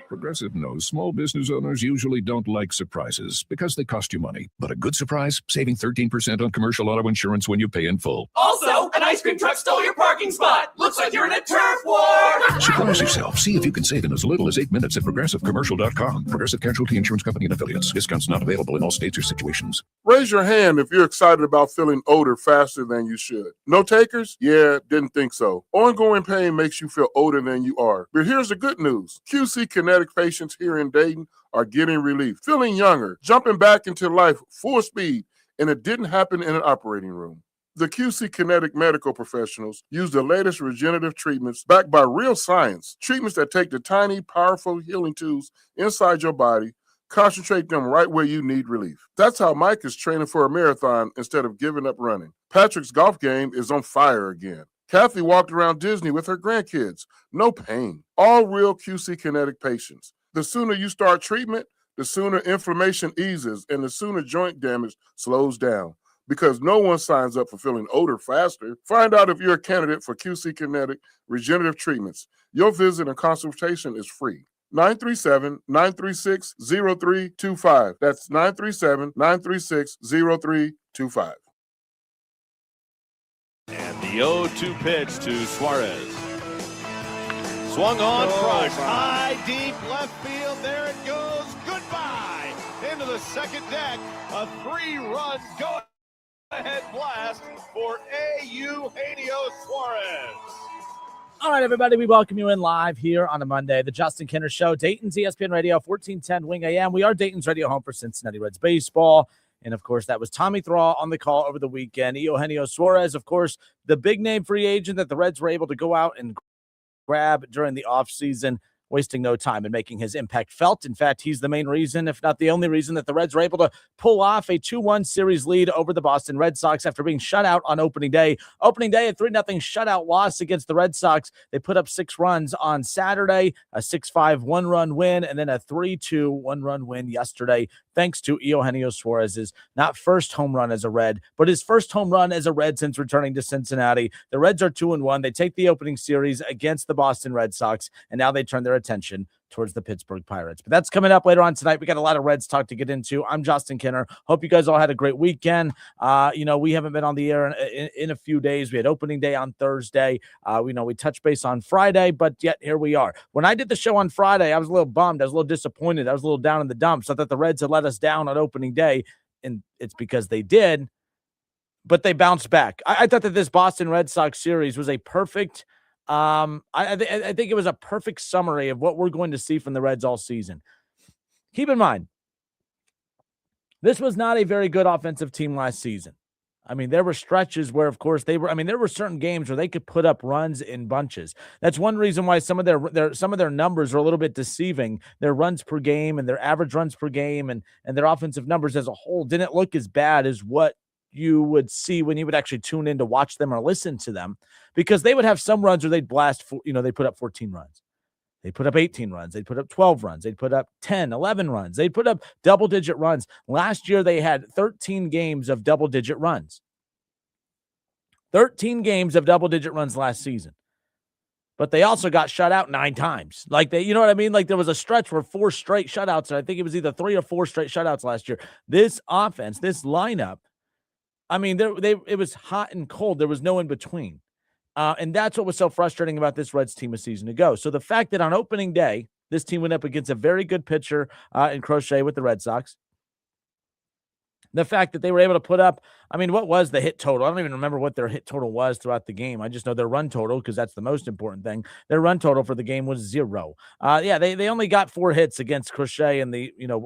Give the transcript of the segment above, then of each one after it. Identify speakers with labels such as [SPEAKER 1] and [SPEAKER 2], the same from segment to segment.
[SPEAKER 1] Progressive knows small business owners usually don't like surprises because they cost you money. But a good surprise, saving 13% on commercial auto insurance when you pay in full.
[SPEAKER 2] Also, an ice cream truck stole your parking spot. Looks like you're in a turf war.
[SPEAKER 1] Surprise yourself. See if you can save in as little as 8 minutes at progressivecommercial.com. Progressive Casualty Insurance Company and affiliates. Discounts not available in all states or situations.
[SPEAKER 3] Raise your hand if you're excited about feeling older faster than you should. No takers? Yeah, didn't think so. Ongoing pain makes you feel older than you are. But here's the good news. QC Kinetic patients here in Dayton are getting relief, feeling younger, jumping back into life full speed, and it didn't happen in an operating room. The QC Kinetic medical professionals use the latest regenerative treatments backed by real science, treatments that take the tiny, powerful healing tools inside your body, concentrate them right where you need relief. That's how Mike is training for a marathon instead of giving up running. Patrick's golf game is on fire again. Kathy walked around Disney with her grandkids. No pain. All real QC Kinetic patients. The sooner you start treatment, the sooner inflammation eases and the sooner joint damage slows down. Because no one signs up for feeling older faster. Find out if you're a candidate for QC Kinetic regenerative treatments. Your visit and consultation is free. 937-936-0325. That's 937-936-0325.
[SPEAKER 4] And the 0-2 pitch to Suarez. Swung on, crushed, high, deep left field. There it goes. Goodbye. Into the second deck. A 3-run go-ahead blast for Eugenio Suarez.
[SPEAKER 5] All right, everybody, we welcome you in live here on a Monday, the Justin Kinner Show, Dayton's ESPN Radio, 1410 Wing AM. We are Dayton's radio home for Cincinnati Reds baseball. And, of course, that was Tommy Thrall on the call over the weekend. Eugenio Suarez, of course, the big-name free agent that the Reds were able to go out and grab during the offseason, wasting no time and making his impact felt. In fact, he's the main reason, if not the only reason, that the Reds were able to pull off a 2-1 series lead over the Boston Red Sox after being shut out on opening day. Opening day, a 3-0 shutout loss against the Red Sox. They put up 6 runs on Saturday, a 6-5 one-run win, and then a 3-2 one-run win yesterday, thanks to Eugenio Suarez's not first home run as a Red, but his first home run as a Red since returning to Cincinnati. The Reds are 2-1. They take the opening series against the Boston Red Sox, and now they turn their attention towards the Pittsburgh Pirates. But that's coming up later on tonight. We got a lot of Reds talk to get into. I'm Justin Kinner. Hope you guys all had a great weekend. We haven't been on the air in a few days. We had opening day on Thursday. We touched base on Friday, but yet here we are. When I did the show on Friday, I was a little bummed. I was a little disappointed. I was a little down in the dumps. I thought the Reds had let us down on opening day, and it's because they did, but they bounced back. I thought that this Boston Red Sox series was a perfect I think it was a perfect summary of what we're going to see from the Reds all season. Keep in mind, this was not a very good offensive team last season. I mean, there were stretches where, of course, there were certain games where they could put up runs in bunches. That's one reason why some of their numbers are a little bit deceiving. Their runs per game and their average runs per game and their offensive numbers as a whole didn't look as bad as what you would see when you would actually tune in to watch them or listen to them, because they would have some runs where they'd they put up 14 runs. They put up 18 runs. They'd put up 12 runs. They'd put up 10, 11 runs. They'd put up double-digit runs. Last year, they had 13 games of double-digit runs. 13 games of double-digit runs last season. But they also got shut out 9 times. You know what I mean? Like, there was a stretch where 4 straight shutouts, and I think it was either 3 or 4 straight shutouts last year. This offense, this lineup, I mean, it was hot and cold. There was no in between. And that's what was so frustrating about this Reds team a season ago. So the fact that on opening day, this team went up against a very good pitcher in Crochet with the Red Sox. The fact that they were able to put up, I mean, what was the hit total? I don't even remember what their hit total was throughout the game. I just know their run total, because that's the most important thing. Their run total for the game was 0. They only got 4 hits against Crochet and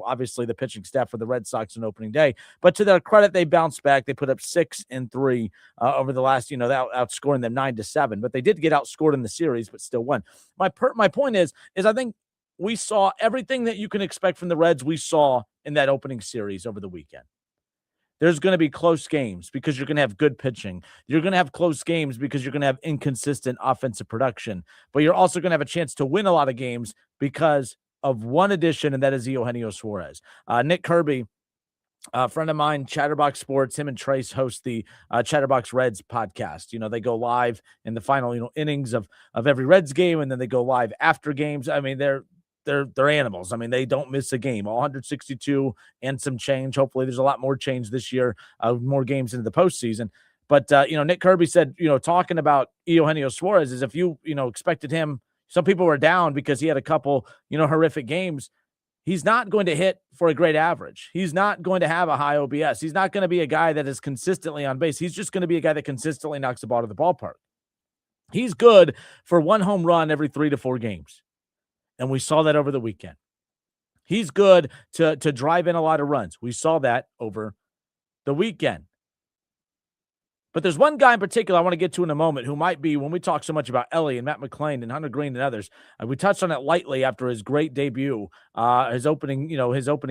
[SPEAKER 5] obviously the pitching staff for the Red Sox on opening day. But to their credit, they bounced back. They put up 6 and 3 over the last, outscoring them 9-7. But they did get outscored in the series, but still won. My point is I think we saw everything that you can expect from the Reds. We saw in that opening series over the weekend. There's going to be close games because you're going to have good pitching. You're going to have close games because you're going to have inconsistent offensive production. But you're also going to have a chance to win a lot of games because of one addition, and that is Eugenio Suarez. Nick Kirby, a friend of mine, Chatterbox Sports, him and Trace host the Chatterbox Reds podcast. They go live in the final innings of every Reds game, and then they go live after games. I mean, they're they're animals. I mean, they don't miss a game. All 162 and some change. Hopefully, there's a lot more change this year, more games into the postseason. But Nick Kirby said, talking about Eugenio Suarez, is if you expected him, some people were down because he had a couple horrific games. He's not going to hit for a great average. He's not going to have a high OBS. He's not going to be a guy that is consistently on base. He's just going to be a guy that consistently knocks the ball to the ballpark. He's good for one home run every 3 to 4 games. And we saw that over the weekend. He's good to drive in a lot of runs. We saw that over the weekend. But there's one guy in particular I want to get to in a moment who might be, when we talk so much about Ellie and Matt McClain and Hunter Green and others, we touched on it lightly after his great debut, his opening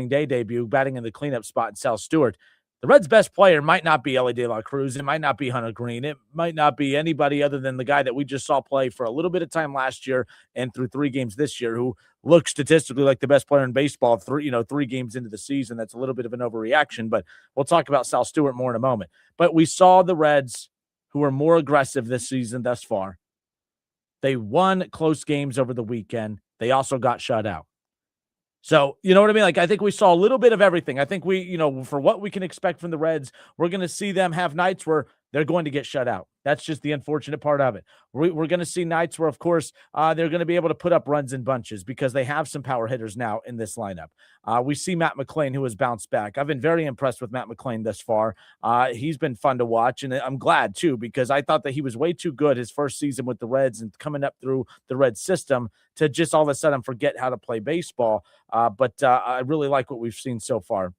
[SPEAKER 5] day debut, batting in the cleanup spot in South Stewart. The Reds' best player might not be Ellie De La Cruz. It might not be Hunter Green. It might not be anybody other than the guy that we just saw play for a little bit of time last year and through 3 games this year, who looks statistically like the best player in baseball 3 games into the season. That's a little bit of an overreaction, but we'll talk about South Stewart more in a moment. But we saw the Reds, who are more aggressive this season thus far. They won close games over the weekend. They also got shut out. So, you know what I mean? Like, I think we saw a little bit of everything. I think we, for what we can expect from the Reds, we're going to see them have nights where they're going to get shut out. That's just the unfortunate part of it. We're going to see nights where, of course, they're going to be able to put up runs in bunches because they have some power hitters now in this lineup. We see Matt McClain, who has bounced back. I've been very impressed with Matt McClain thus far. He's been fun to watch, and I'm glad, too, because I thought that he was way too good his first season with the Reds and coming up through the Reds system to just all of a sudden forget how to play baseball. But I really like what we've seen so far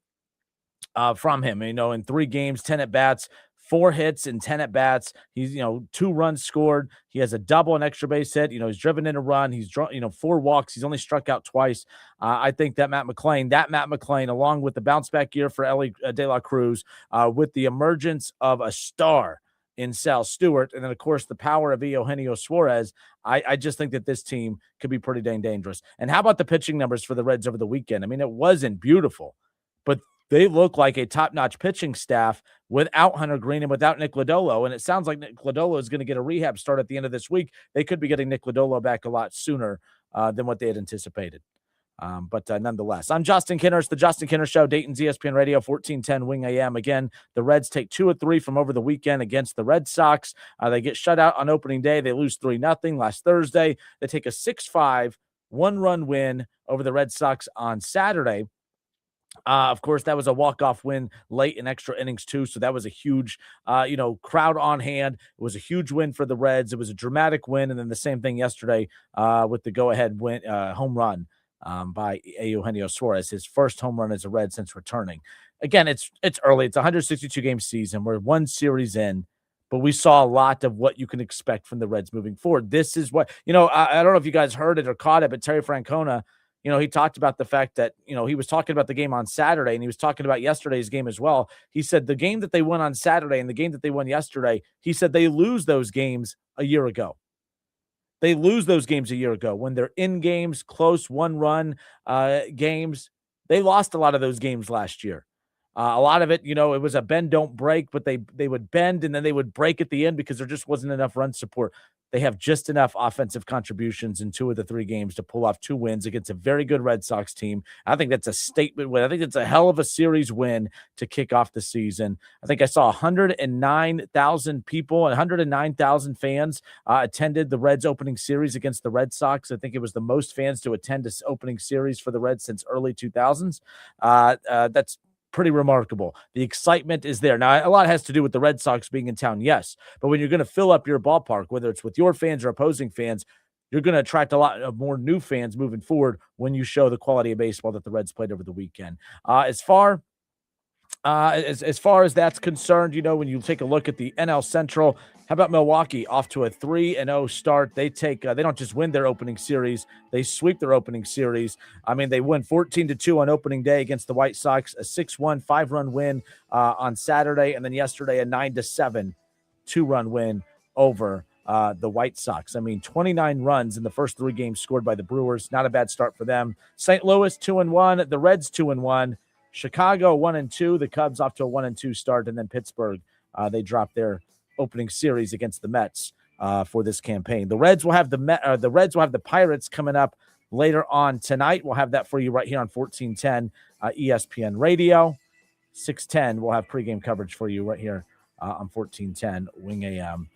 [SPEAKER 5] from him. In 3 games, 10 at-bats, 4 hits and 10 at-bats. He's, 2 runs scored. He has a double, an extra base hit. He's driven in a run. He's drawn, 4 walks. He's only struck out twice. I think that Matt McClain, along with the bounce back year for Ellie De La Cruz, with the emergence of a star in South Stewart, and then, of course, the power of Eugenio Suarez, I just think that this team could be pretty dang dangerous. And how about the pitching numbers for the Reds over the weekend? I mean, it wasn't beautiful, but they look like a top-notch pitching staff without Hunter Green and without Nick Lodolo. And it sounds like Nick Lodolo is going to get a rehab start at the end of this week. They could be getting Nick Lodolo back a lot sooner than what they had anticipated. But nonetheless, I'm Justin Kinner. It's the Justin Kinner Show, Dayton's ESPN Radio, 1410 Wing AM. Again, the Reds take 2 of 3 from over the weekend against the Red Sox. They get shut out on opening day. They lose 3-0 last Thursday. They take a 6-5 one-run win over the Red Sox on Saturday. Of course, that was a walk-off win late in extra innings, too. So that was a huge, crowd on hand. It was a huge win for the Reds. It was a dramatic win. And then the same thing yesterday with the go-ahead win, home run by Eugenio Suarez, his first home run as a Red since returning. Again, it's early. It's a 162-game season. We're 1 series in, but we saw a lot of what you can expect from the Reds moving forward. This is what, I don't know if you guys heard it or caught it, but Terry Francona, he talked about the fact that, he was talking about the game on Saturday, and he was talking about yesterday's game as well. He said the game that they won on Saturday and the game that they won yesterday, he said they lose those games a year ago. They lose those games a year ago when they're in games, close one-run games. They lost a lot of those games last year. A lot of it, it was a bend, don't break, but they would bend and then they would break at the end because there just wasn't enough run support. They have just enough offensive contributions in 2 of the 3 games to pull off 2 wins against a very good Red Sox team. I think that's a statement win. I think it's a hell of a series win to kick off the season. I think I saw 109,000 people, 109,000 fans attended the Reds opening series against the Red Sox. I think it was the most fans to attend this opening series for the Reds since early 2000s. That's pretty remarkable. The excitement is there. Now, a lot has to do with the Red Sox being in town, yes. But when you're going to fill up your ballpark, whether it's with your fans or opposing fans, you're going to attract a lot of more new fans moving forward when you show the quality of baseball that the Reds played over the weekend. As far as that's concerned, when you take a look at the NL Central, how about Milwaukee off to a 3-0 start? They don't just win their opening series, they sweep their opening series. I mean, they win 14-2 on opening day against the White Sox, a 6-1 5-run win on Saturday, and then yesterday a 9-7 2-run win over the White Sox. I mean, 29 runs in the first 3 games scored by the Brewers. Not a bad start for them. St. Louis 2-1, the Reds 2-1. Chicago 1-2, the Cubs off to a 1-2 start, and then Pittsburgh, they dropped their opening series against the Mets for this campaign. The Reds will have the Pirates coming up later on tonight. We'll have that for you right here on 1410 ESPN Radio. 6:10, we'll have pregame coverage for you right here on 1410 Wing AM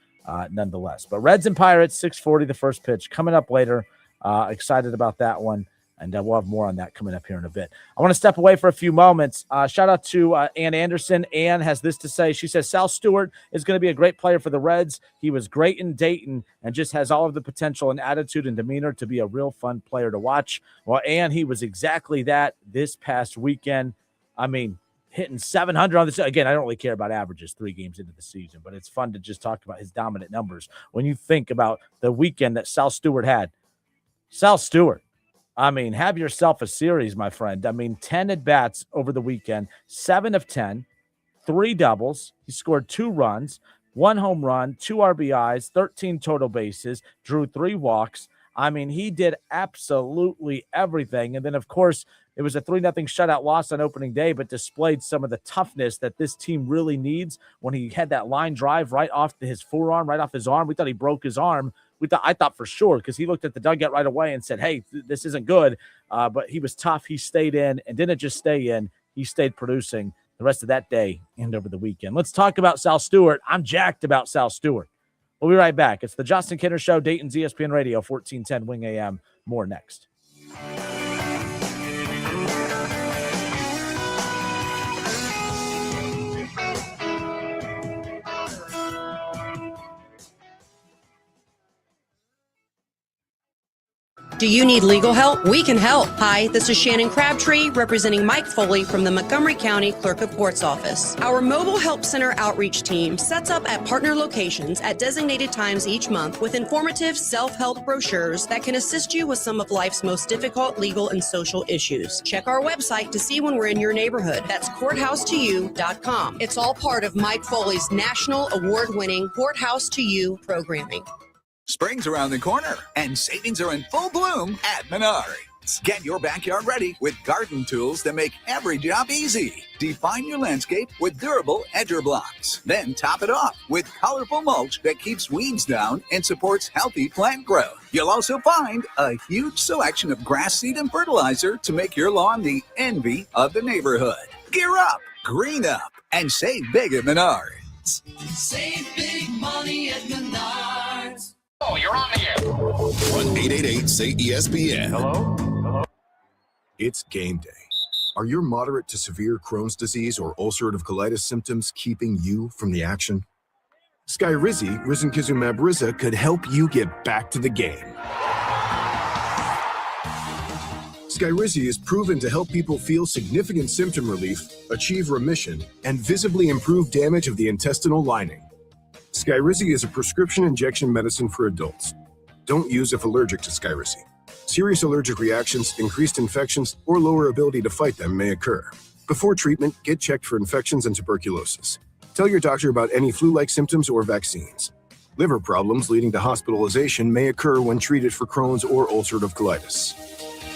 [SPEAKER 5] nonetheless. But Reds and Pirates, 6:40, the first pitch coming up later. Excited about that one. And we'll have more on that coming up here in a bit. I want to step away for a few moments. Shout out to Ann Anderson. Ann has this to say. She says, Sal Stewart is going to be a great player for the Reds. He was great in Dayton and just has all of the potential and attitude and demeanor to be a real fun player to watch. Well, Ann, he was exactly that this past weekend. I mean, hitting 700 on this. Again, I don't really care about averages 3 games into the season, but it's fun to just talk about his dominant numbers. When you think about the weekend that Sal Stewart had, Sal Stewart, I mean, have yourself a series, my friend. I mean, 10 at-bats over the weekend, 7 of 10, 3 doubles. He scored 2 runs, 1 home run, 2 RBIs, 13 total bases, drew 3 walks. I mean, he did absolutely everything. And then, of course, it was a 3-0 shutout loss on opening day, but displayed some of the toughness that this team really needs when he had that line drive right off his forearm, right off his arm. We thought he broke his arm. I thought for sure, because he looked at the dugout right away and said, hey, this isn't good. But he was tough. He stayed in and didn't just stay in. He stayed producing the rest of that day and over the weekend. Let's talk about Sal Stewart. I'm jacked about Sal Stewart. We'll be right back. It's the Justin Kinner Show, Dayton's ESPN Radio, 1410 Wing AM. More next.
[SPEAKER 6] Do you need legal help? We can help. Hi, this is Shannon Crabtree representing Mike Foley from the Montgomery County Clerk of Court's office. Our Mobile Help Center outreach team sets up at partner locations at designated times each month with informative self-help brochures that can assist you with some of life's most difficult legal and social issues. Check our website to see when we're in your neighborhood. That's courthouse2you.com. It's all part of Mike Foley's national award-winning Courthouse to You programming.
[SPEAKER 7] Spring's around the corner, and savings are in full bloom at Menards. Get your backyard ready with garden tools that make every job easy. Define your landscape with durable edger blocks. Then top it off with colorful mulch that keeps weeds down and supports healthy plant growth. You'll also find a huge selection of grass seed and fertilizer to make your lawn the envy of the neighborhood. Gear up, green up, and save big at Menards.
[SPEAKER 2] Save big money at Menards.
[SPEAKER 8] Oh, you're on the air.
[SPEAKER 9] 1-888-SAY-ESPN.
[SPEAKER 8] Hello?
[SPEAKER 9] It's game day. Are your moderate to severe Crohn's disease or ulcerative colitis symptoms keeping you from the action? Skyrizi, risankizumab Riza, could help you get back to the game. Skyrizi is proven to help people feel significant symptom relief, achieve remission, and visibly improve damage of the intestinal lining. Skyrizi is a prescription injection medicine for adults. Don't use if allergic to Skyrizi. Serious allergic reactions, increased infections, or lower ability to fight them may occur. Before treatment, get checked for infections and tuberculosis. Tell your doctor about any flu-like symptoms or vaccines. Liver problems leading to hospitalization may occur when treated for Crohn's or ulcerative colitis.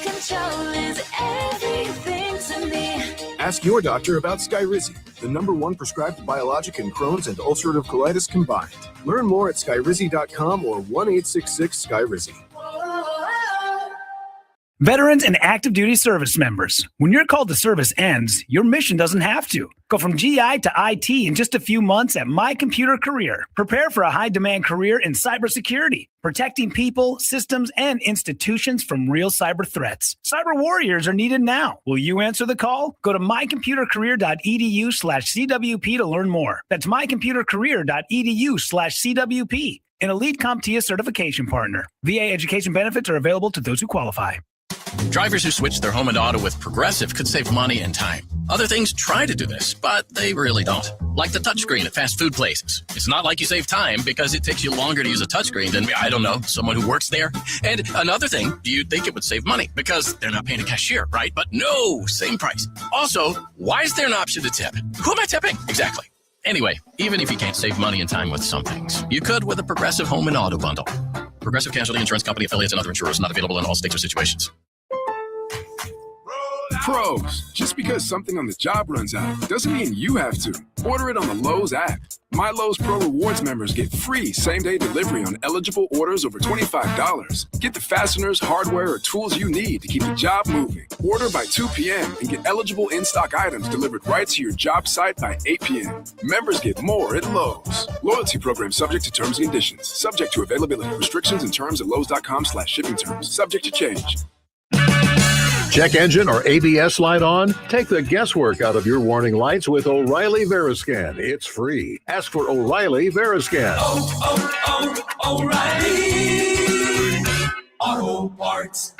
[SPEAKER 10] Control is everything to me.
[SPEAKER 9] Ask your doctor about Skyrizi, the #1 prescribed biologic in Crohn's and ulcerative colitis combined. Learn more at skyrizi.com or 1-866-SKYRIZI.
[SPEAKER 11] Veterans and active duty service members, when your call to service ends, your mission doesn't have to. Go from GI to IT in just a few months at My Computer Career. Prepare for a high-demand career in cybersecurity, protecting people, systems, and institutions from real cyber threats. Cyber warriors are needed now. Will you answer the call? Go to mycomputercareer.edu/CWP to learn more. That's mycomputercareer.edu/CWP. An elite CompTIA certification partner. VA education benefits are available to those who qualify.
[SPEAKER 12] Drivers who switch their home and auto with Progressive could save money and time. Other things try to do this, but they really don't. Like the touchscreen at fast food places. It's not like you save time because it takes you longer to use a touchscreen than, I don't know, someone who works there. And another thing, you'd think it would save money because they're not paying a cashier, right? But no, same price. Also, why is there an option to tip? Who am I tipping? Exactly. Anyway, even if you can't save money and time with some things, you could with a Progressive home and auto bundle. Progressive Casualty Insurance Company affiliates and other insurers not available in all states or situations.
[SPEAKER 9] Pros, just because something on the job runs out doesn't mean you have to. Order it on the Lowe's app. My Lowe's Pro Rewards members get free same-day delivery on eligible orders over $25. Get the fasteners, hardware, or tools you need to keep the job moving. Order by 2 p.m. and get eligible in-stock items delivered right to your job site by 8 p.m. Members get more at Lowe's. Loyalty program subject to terms and conditions. Subject to availability. Restrictions and terms at lowes.com/shipping terms. Subject to change.
[SPEAKER 13] Check engine or ABS light on? Take the guesswork out of your warning lights with O'Reilly Veriscan. It's free. Ask for O'Reilly Veriscan.
[SPEAKER 2] O'Reilly Auto Parts.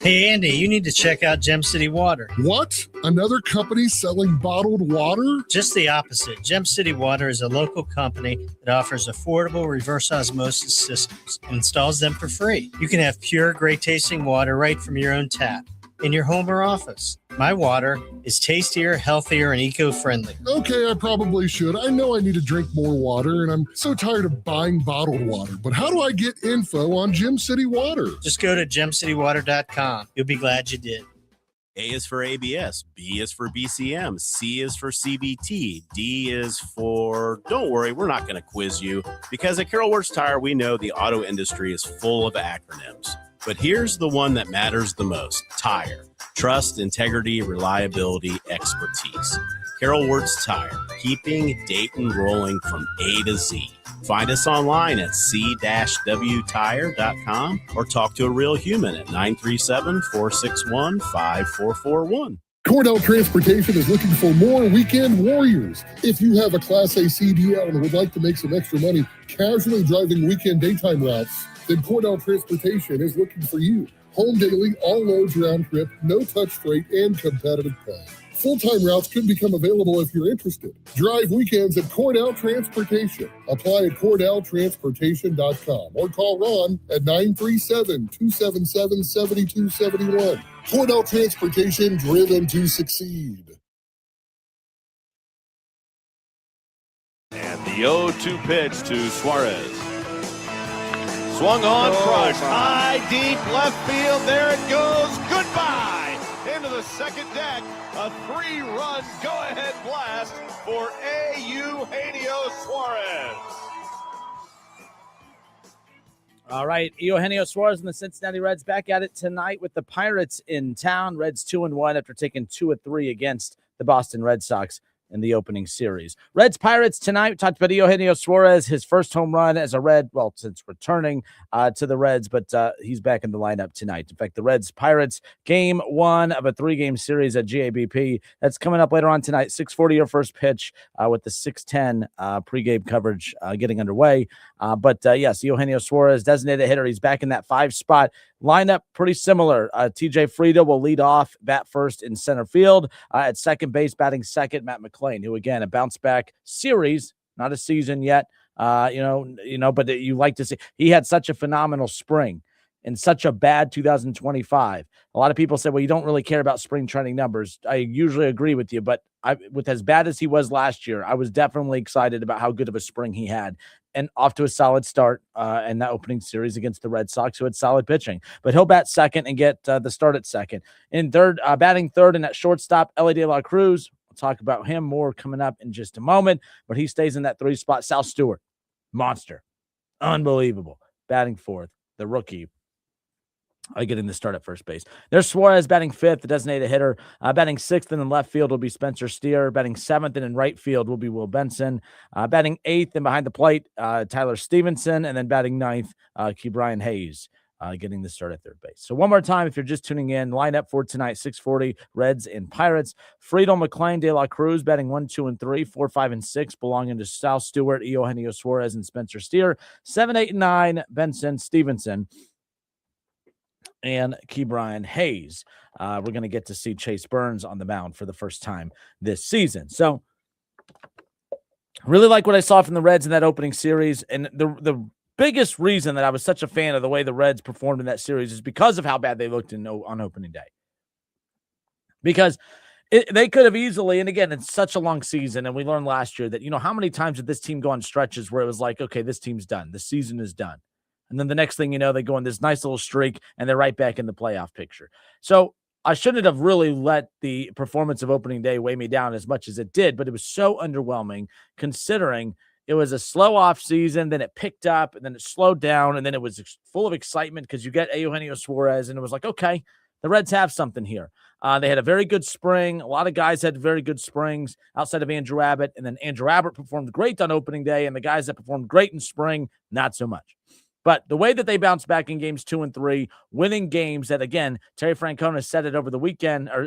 [SPEAKER 14] Hey, Andy, you need to check out Gem City Water.
[SPEAKER 15] What? Another company selling bottled water?
[SPEAKER 14] Just the opposite. Gem City Water is a local company that offers affordable reverse osmosis systems and installs them for free. You can have pure, great-tasting water right from your own tap in your home or office. My water is tastier, healthier, and eco-friendly.
[SPEAKER 15] Okay, I probably should. I know I need to drink more water, and I'm so tired of buying bottled water. But how do I get info on Gem City Water?
[SPEAKER 14] Just go to gemcitywater.com. You'll be glad you did.
[SPEAKER 16] A is for ABS, B is for BCM, C is for CVT, D is for, don't worry, we're not going to quiz you, because at Carroll Wirtz Tire, we know the auto industry is full of acronyms. But here's the one that matters the most: tire. Trust, integrity, reliability, expertise. Carroll Wirtz Tire, keeping Dayton rolling from A to Z. Find us online at c-wtire.com or talk to a real human at 937-461-5441.
[SPEAKER 15] Cordell Transportation is looking for more weekend warriors. If you have a Class A CDL and would like to make some extra money casually driving weekend daytime routes, then Cordell Transportation is looking for you. Home daily, all loads round trip, no touch freight, and competitive pay. Full-time routes could become available if you're interested. Drive weekends at Cordell Transportation. Apply at CordellTransportation.com or call Ron at 937-277-7271. Cordell Transportation, driven to succeed.
[SPEAKER 4] And the 0-2 pitch to Suarez. Swung on, crushed, high, deep, left field, there it goes, goodbye! Into the second deck, a 3-run go-ahead blast for Eugenio Suarez.
[SPEAKER 5] All right, Eugenio Suarez and the Cincinnati Reds back at it tonight with the Pirates in town. Reds 2-1 after taking 2 of 3 against the Boston Red Sox in the opening series. Reds Pirates tonight. We talked about Eugenio Suarez, his first home run as a Red, well, since returning to the Reds, but he's back in the lineup tonight. In fact, the Reds Pirates game 1 of a 3-game series at GABP. That's coming up later on tonight. 6:40 your first pitch with the 6:10 pregame coverage getting underway. But yes, Eugenio Suarez, designated hitter. He's back in that 5 spot. Lineup pretty similar. TJ Frieda will lead off, bat first in center field. At second base, batting second, Matt McClain, who again a bounce back series, not a season yet. But you like to see he had such a phenomenal spring and such a bad 2025. A lot of people say, well, you don't really care about spring training numbers. I usually agree with you, but with as bad as he was last year, I was definitely excited about how good of a spring he had. And off to a solid start in that opening series against the Red Sox, who had solid pitching. But he'll bat second and get the start at second. In third, batting third in at shortstop, Ellie De La Cruz. We'll talk about him more coming up in just a moment. But he stays in that 3 spot. Sal Stewart, monster, unbelievable. Batting fourth, the rookie. Getting the start at first base. There's Suarez batting 5th, the designated hitter. Batting 6th and in left field will be Spencer Steer. Batting 7th and in right field will be Will Benson. Batting 8th and behind the plate, Tyler Stevenson. And then batting 9th, Ke'Bryan Hayes. Getting the start at third base. So one more time, if you're just tuning in, lineup for tonight, 6:40, Reds and Pirates. Friedel, McClain, De La Cruz batting 1, 2, and 3, 4, 5, and 6 belonging to Sal Stewart, Eugenio Suarez, and Spencer Steer. 7, 8, and 9, Benson, Stevenson, and Ke'Bryan Hayes. We're going to get to see Chase Burns on the mound for the first time this season. So really like what I saw from the Reds in that opening series. And the biggest reason that I was such a fan of the way the Reds performed in that series is because of how bad they looked on opening day. Because they could have easily, and again, it's such a long season, and we learned last year that, how many times did this team go on stretches where it was like, okay, this team's done. The season is done. And then the next thing you know, they go on this nice little streak, and they're right back in the playoff picture. So I shouldn't have really let the performance of opening day weigh me down as much as it did, but it was so underwhelming considering it was a slow off season, then it picked up, and then it slowed down, and then it was full of excitement because you get Eugenio Suarez, and it was like, okay, the Reds have something here. They had a very good spring. A lot of guys had very good springs outside of Andrew Abbott, and then Andrew Abbott performed great on opening day, and the guys that performed great in spring, not so much. But the way that they bounced back in games 2 and 3, winning games that, again, Terry Francona said it over the weekend or,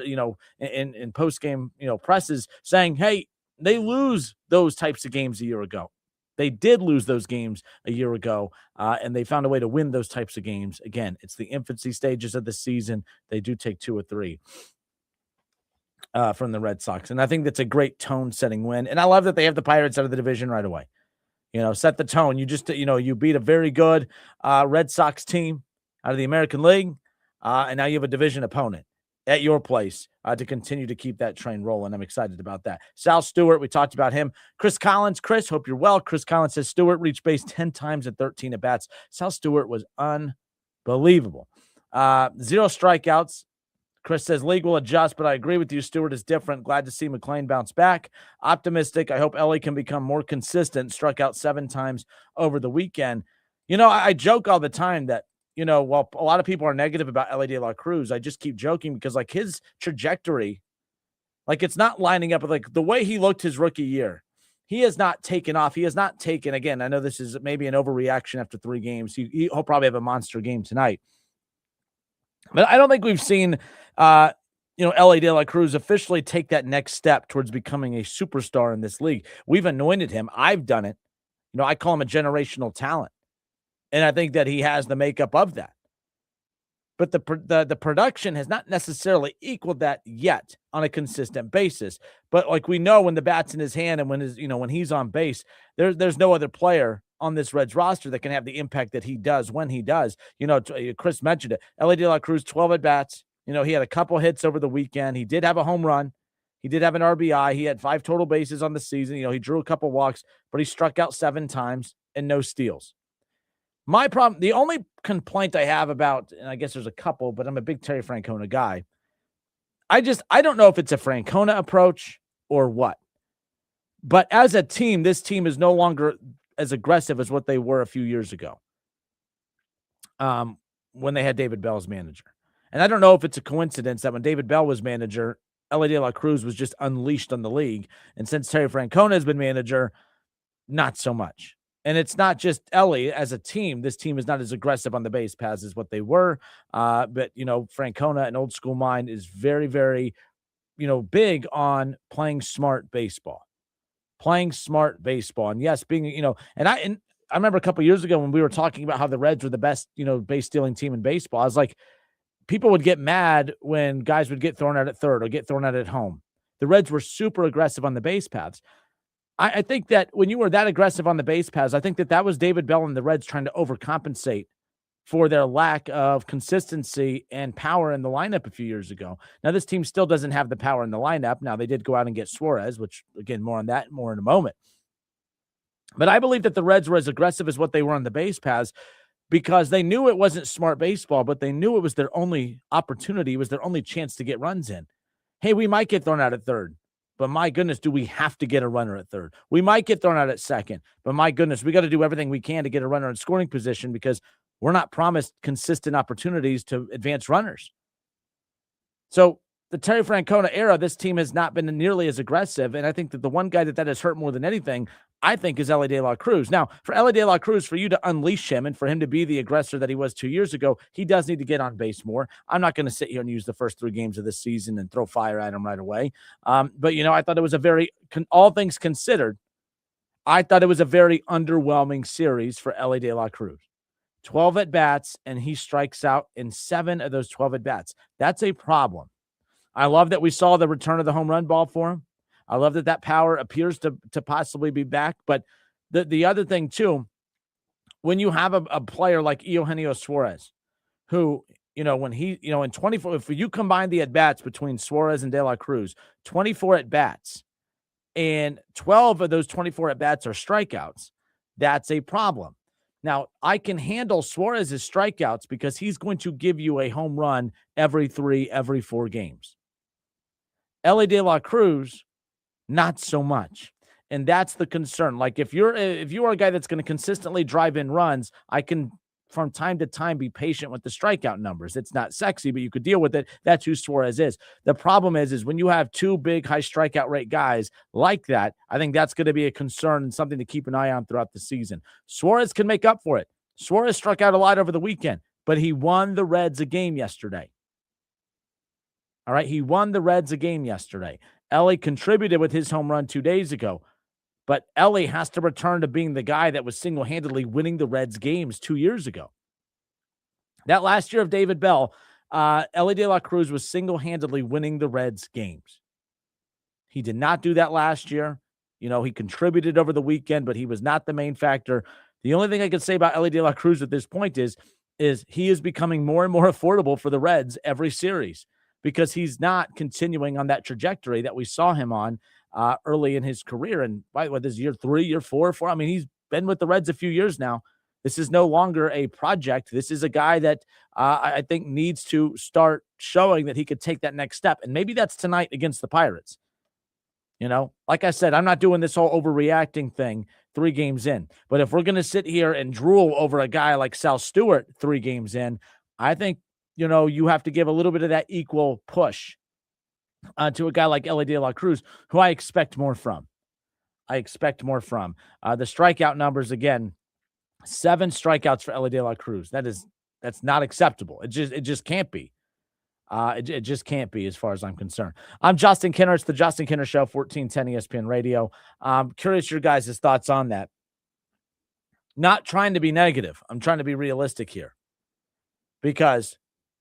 [SPEAKER 5] in post-game, presses saying, hey, they lose those types of games a year ago. They did lose those games a year ago, and they found a way to win those types of games. Again, it's the infancy stages of the season. They do take 2 or 3 from the Red Sox. And I think that's a great tone-setting win. And I love that they have the Pirates out of the division right away. Set the tone. You just, you beat a very good Red Sox team out of the American League, and now you have a division opponent at your place to continue to keep that train rolling. I'm excited about that. Sal Stewart, we talked about him. Chris Collins. Chris, hope you're well. Chris Collins says Stewart reached base 10 times at 13 at-bats. Sal Stewart was unbelievable. 0 strikeouts. Chris says league will adjust, but I agree with you. Stewart is different. Glad to see McLean bounce back. Optimistic. I hope Ellie can become more consistent. Struck out 7 times over the weekend. I joke all the time that, while a lot of people are negative about Ellie De La Cruz, I just keep joking because his trajectory, it's not lining up with the way he looked his rookie year. He has not taken off. He has not taken, again, I know this is maybe an overreaction after 3 games. He'll probably have a monster game tonight. But I don't think we've seen, Ellie De La Cruz officially take that next step towards becoming a superstar in this league. We've anointed him. I've done it. I call him a generational talent. And I think that he has the makeup of that. But the production has not necessarily equaled that yet on a consistent basis. But we know when the bat's in his hand and when he's on base, there's no other player on this Reds roster that can have the impact that he does when he does. Chris mentioned it. Ellie De La Cruz, 12 at-bats. He had a couple hits over the weekend. He did have a home run. He did have an RBI. He had 5 total bases on the season. He drew a couple walks, but he struck out 7 times and no steals. My problem, the only complaint I have about, and I guess there's a couple, but I'm a big Terry Francona guy. I don't know if it's a Francona approach or what. But as a team, this team is no longer as aggressive as what they were a few years ago when they had David Bell as manager. And I don't know if it's a coincidence that when David Bell was manager, Ellie De La Cruz was just unleashed on the league. And since Terry Francona has been manager, not so much. And it's not just Ellie. As a team, this team is not as aggressive on the base paths as what they were. But, Francona, an old school mind, is very, very, big on playing smart baseball. Playing smart baseball. And yes, being, and I remember a couple years ago when we were talking about how the Reds were the best, base stealing team in baseball. I was like, people would get mad when guys would get thrown out at third or get thrown out at home. The Reds were super aggressive on the base paths. I think that when you were that aggressive on the base paths, I think that was David Bell and the Reds trying to overcompensate for their lack of consistency and power in the lineup a few years ago. Now, this team still doesn't have the power in the lineup. Now, they did go out and get Suarez, which, again, more on that, more in a moment. But I believe that the Reds were as aggressive as what they were on the base paths because they knew it wasn't smart baseball, but they knew it was their only opportunity, it was their only chance to get runs in. Hey, we might get thrown out at third, but my goodness, do we have to get a runner at third? We might get thrown out at second, but my goodness, we got to do everything we can to get a runner in scoring position because we're not promised consistent opportunities to advance runners. So the Terry Francona era, this team has not been nearly as aggressive. And I think that the one guy that has hurt more than anything, I think, is Ellie De La Cruz. Now, for Ellie De La Cruz, for you to unleash him and for him to be the aggressor that he was 2 years ago, he does need to get on base more. I'm not going to sit here and use the first 3 games of this season and throw fire at him right away. But, I thought it was a very, all things considered, I thought it was a very underwhelming series for Ellie De La Cruz. 12 at-bats, and he strikes out in 7 of those 12 at-bats. That's a problem. I love that we saw the return of the home run ball for him. I love that power appears to possibly be back. But the other thing, too, when you have a player like Eugenio Suarez, who, when he, in 24, if you combine the at-bats between Suarez and De La Cruz, 24 at-bats, and 12 of those 24 at-bats are strikeouts, that's a problem. Now, I can handle Suarez's strikeouts because he's going to give you a home run every 4 games. Ellie De La Cruz, not so much. And that's the concern. Like if you are a guy that's going to consistently drive in runs, I can from time to time be patient with the strikeout numbers. It's not sexy, but you could deal with it. That's who Suarez is. The problem is when you have two big high strikeout rate guys like that, I think that's going to be a concern and something to keep an eye on throughout the season. Suarez can make up for it. Suarez struck out a lot over the weekend, but he won the Reds a game yesterday. All right, he won the Reds a game yesterday. Ellie contributed with his home run 2 days ago. But Ellie has to return to being the guy that was single-handedly winning the Reds games 2 years ago. That last year of David Bell, Ellie De La Cruz was single-handedly winning the Reds games. He did not do that last year. He contributed over the weekend, but he was not the main factor. The only thing I can say about Ellie De La Cruz at this point is he is becoming more and more affordable for the Reds every series because he's not continuing on that trajectory that we saw him on early in his career. And by what, this year 3, year 4. I mean, he's been with the Reds a few years now. This is no longer a project. This is a guy that I think needs to start showing that he could take that next step. And maybe that's tonight against the Pirates. Like I said, I'm not doing this whole overreacting thing 3 games in. But if we're going to sit here and drool over a guy like Sal Stewart 3 games in, I think, you have to give a little bit of that equal push to a guy like Ellie De La Cruz, who I expect more from. The strikeout numbers, again, 7 strikeouts for Ellie De La Cruz. That's not acceptable. It just can't be. It just can't be as far as I'm concerned. I'm Justin Kinner. It's the Justin Kinner Show, 1410 ESPN Radio. I'm curious your guys' thoughts on that. Not trying to be negative. I'm trying to be realistic here. Because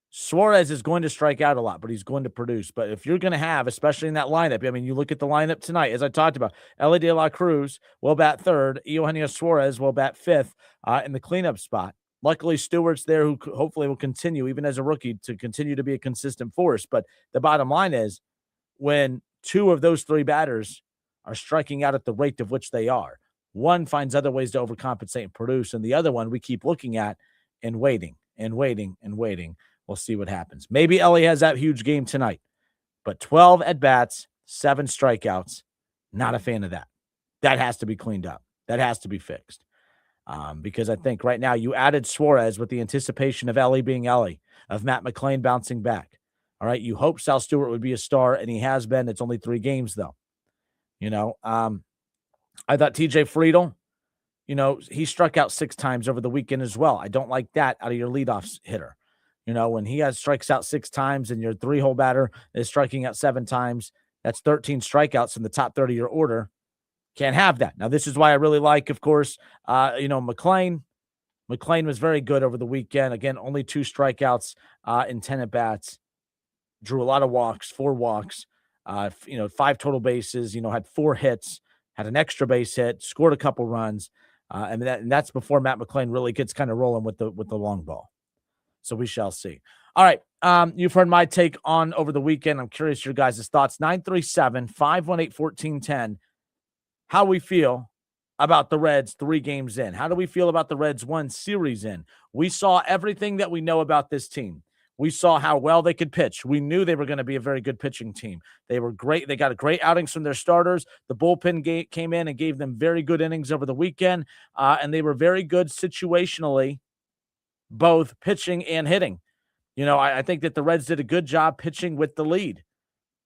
[SPEAKER 5] Suarez is going to strike out a lot, but he's going to produce. But if you're going to have, especially in that lineup, I mean, you look at the lineup tonight, as I talked about, Ellie De La Cruz will bat 3rd, Eugenio Suarez will bat 5th in the cleanup spot. Luckily, Stewart's there, who hopefully will continue, even as a rookie, to continue to be a consistent force. But the bottom line is, when 2 of those 3 batters are striking out at the rate of which they are, one finds other ways to overcompensate and produce, and the other one we keep looking at and waiting and waiting and waiting. We'll see what happens. Maybe Ellie has that huge game tonight, but 12 at-bats, 7 strikeouts, not a fan of that. That has to be cleaned up. That has to be fixed. Because I think right now you added Suarez with the anticipation of Ellie being Ellie, of Matt McClain bouncing back. All right, you hope Sal Stewart would be a star, and he has been. It's only 3 games, though. I thought TJ Friedel, he struck out 6 times over the weekend as well. I don't like that out of your leadoff hitter. When he strikes out 6 times and your 3-hole batter is striking out 7 times, that's 13 strikeouts in the top 30 of your order. Can't have that. Now, this is why I really like, of course, McClain. McClain was very good over the weekend. Again, only 2 strikeouts in 10 at-bats. Drew a lot of walks, 4 walks, 5 total bases, had 4 hits, had an extra base hit, scored a couple runs. And that's before Matt McClain really gets kind of rolling with the long ball. So we shall see. All right. You've heard my take on over the weekend. I'm curious your guys' thoughts. 937-518-1410. How we feel about the Reds 3 games in. How do we feel about the Reds 1 series in? We saw everything that we know about this team. We saw how well they could pitch. We knew they were going to be a very good pitching team. They were great. They got great outings from their starters. The bullpen came in and gave them very good innings over the weekend, and they were very good situationally, both pitching and hitting. I think that the Reds did a good job pitching with the lead.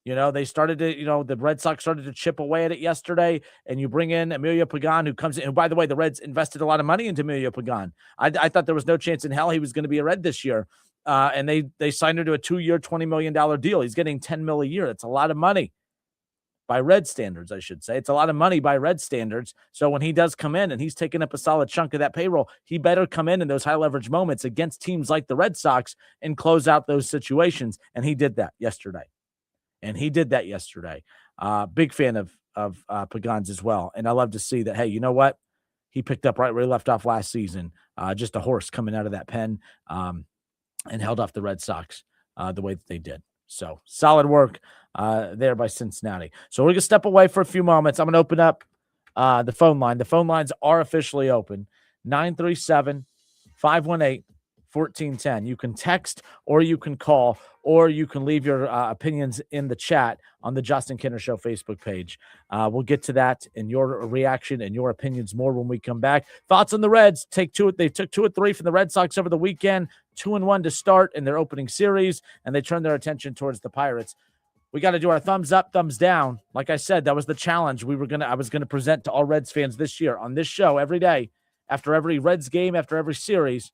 [SPEAKER 5] They started to, the Red Sox started to chip away at it yesterday, and you bring in Emilio Pagan, who comes in. And by the way, the Reds invested a lot of money into Emilio Pagan. I thought there was no chance in hell he was going to be a Red this year. And they signed him to a 2-year, $20 million deal. He's getting $10 million a year. That's a lot of money by Red standards, I should say. It's a lot of money by Red standards. So when he does come in and he's taking up a solid chunk of that payroll, he better come in those high leverage moments against teams like the Red Sox and close out those situations. And he did that yesterday. Big fan of Pagan's as well. And I love to see that, hey, you know what? He picked up right where he left off last season. Just a horse coming out of that pen and held off the Red Sox the way that they did. So solid work there by Cincinnati. So we're going to step away for a few moments. I'm going to open up the phone line. The phone lines are officially open. 937-518-1410. You can text or you can call or you can leave your opinions in the chat on the Justin Kinner Show Facebook page. We'll get to that and your reaction and your opinions more when we come back. Thoughts on the Reds? They took 2 of 3 from the Red Sox over the weekend, 2-1 to start in their opening series, and they turned their attention towards the Pirates. We got to do our thumbs up, thumbs down. Like I said, that was the challenge I was gonna present to all Reds fans this year on this show every day, after every Reds game, after every series.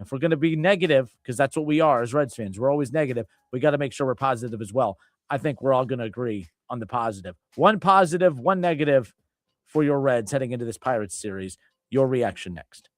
[SPEAKER 5] If we're going to be negative, because that's what we are as Reds fans, we're always negative, we got to make sure we're positive as well. I think we're all going to agree on the positive. One positive, one negative for your Reds heading into this Pirates series. Your reaction next.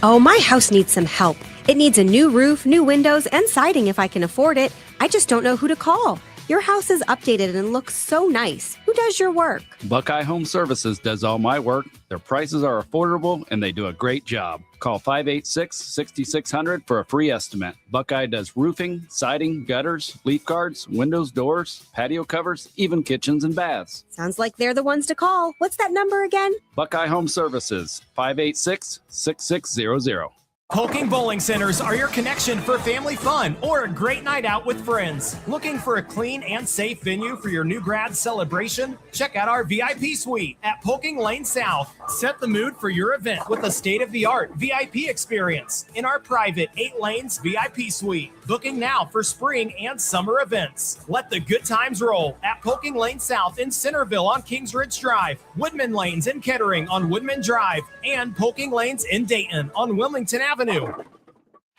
[SPEAKER 17] Oh, my house needs some help. It needs a new roof, new windows, and siding if I can afford it. I just don't know who to call. Your house is updated and looks so nice. Who does your work?
[SPEAKER 18] Buckeye Home Services does all my work. Their prices are affordable and they do a great job. Call 586-6600 for a free estimate. Buckeye does roofing, siding, gutters, leaf guards, windows, doors, patio covers, even kitchens and baths.
[SPEAKER 17] Sounds like they're the ones to call. What's that number again?
[SPEAKER 18] Buckeye Home Services, 586-6600.
[SPEAKER 2] Polking Bowling Centers are your connection for family fun or a great night out with friends. Looking for a clean and safe venue for your new grad celebration? Check out our VIP suite at Polking Lane South. Set the mood for your event with a state-of-the-art VIP experience in our private 8 lanes VIP suite. Booking now for spring and summer events. Let the good times roll at Polking Lane South in Centerville on Kings Ridge Drive, Woodman Lanes in Kettering on Woodman Drive, and Polking Lanes in Dayton on Wilmington Avenue.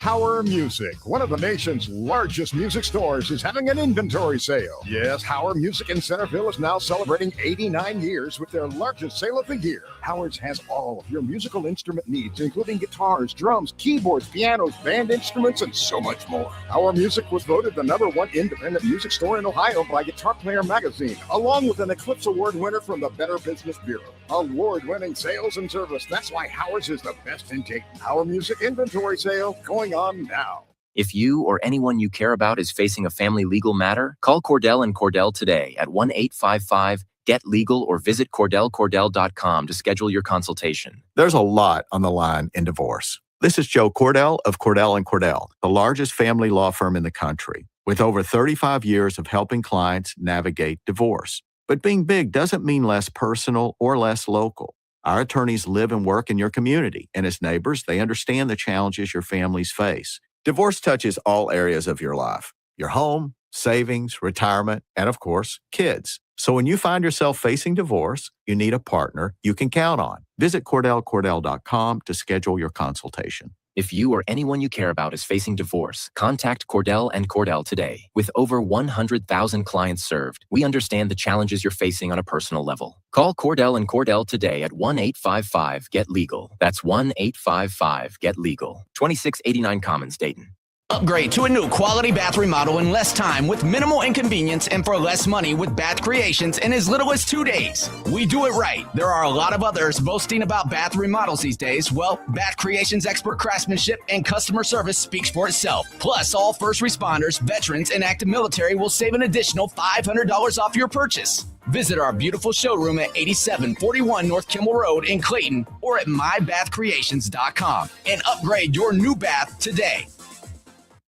[SPEAKER 19] Hauer Music, one of the nation's largest music stores, is having an inventory sale. Yes, Hauer Music in Centerville is now celebrating 89 years with their largest sale of the year. Hauer's has all of your musical instrument needs, including guitars, drums, keyboards, pianos, band instruments, and so much more. Hauer Music was voted the #1 independent music store in Ohio by Guitar Player magazine, along with an Eclipse Award winner from the Better Business Bureau. Award-winning sales and service. That's why Hauer's is the best in Dayton. Hauer Music inventory sale going on now.
[SPEAKER 20] If you or anyone you care about is facing a family legal matter, call Cordell & Cordell today at 1-855-GET-LEGAL or visit CordellCordell.com to schedule your consultation.
[SPEAKER 21] There's a lot on the line in divorce. This is Joe Cordell of Cordell & Cordell, the largest family law firm in the country, with over 35 years of helping clients navigate divorce. But being big doesn't mean less personal or less local. Our attorneys live and work in your community, and as neighbors, they understand the challenges your families face. Divorce touches all areas of your life: your home, savings, retirement, and of course, kids. So when you find yourself facing divorce, you need a partner you can count on. Visit CordellCordell.com to schedule your consultation.
[SPEAKER 20] If you or anyone you care about is facing divorce, contact Cordell & Cordell today. With over 100,000 clients served, we understand the challenges you're facing on a personal level. Call Cordell & Cordell today at 1-855-GET-LEGAL. That's 1-855-GET-LEGAL. 2689 Commons, Dayton.
[SPEAKER 22] Upgrade to a new quality bath remodel in less time with minimal inconvenience and for less money with Bath Creations in as little as 2 days. We do it right. There are a lot of others boasting about bath remodels these days. Well, Bath Creations' expert craftsmanship and customer service speaks for itself. Plus, all first responders, veterans, and active military will save an additional $500 off your purchase. Visit our beautiful showroom at 8741 North Kimmel Road in Clayton or at mybathcreations.com and upgrade your new bath today.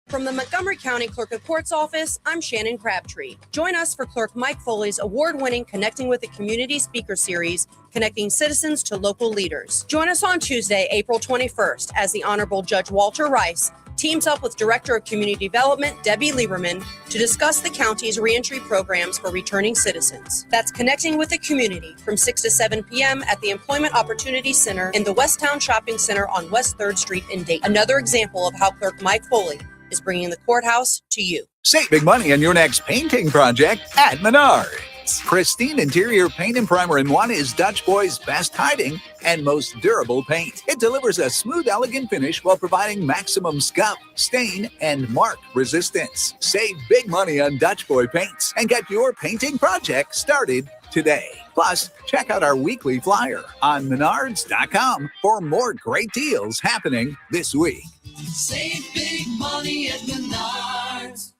[SPEAKER 6] From the Montgomery County Clerk of Court's office, I'm Shannon Crabtree. Join us for Clerk Mike Foley's award-winning Connecting with the Community speaker series, connecting citizens to local leaders. Join us on Tuesday, April 21st, as the Honorable Judge Walter Rice teams up with Director of Community Development, Debbie Lieberman, to discuss the county's reentry programs for returning citizens. That's Connecting with the Community from 6 to 7 p.m. at the Employment Opportunity Center in the Westtown Shopping Center on West 3rd Street in Dayton. Another example of how Clerk Mike Foley is bringing the courthouse to you.
[SPEAKER 7] Save big money on your next painting project at Menards. Pristine interior paint and primer in one is Dutch Boy's best hiding and most durable paint. It delivers a smooth, elegant finish while providing maximum scuff, stain, and mark resistance. Save big money on Dutch Boy paints and get your painting project started today. Plus, check out our weekly flyer on Menards.com for more great deals happening this week.
[SPEAKER 10] Save big money at Menards.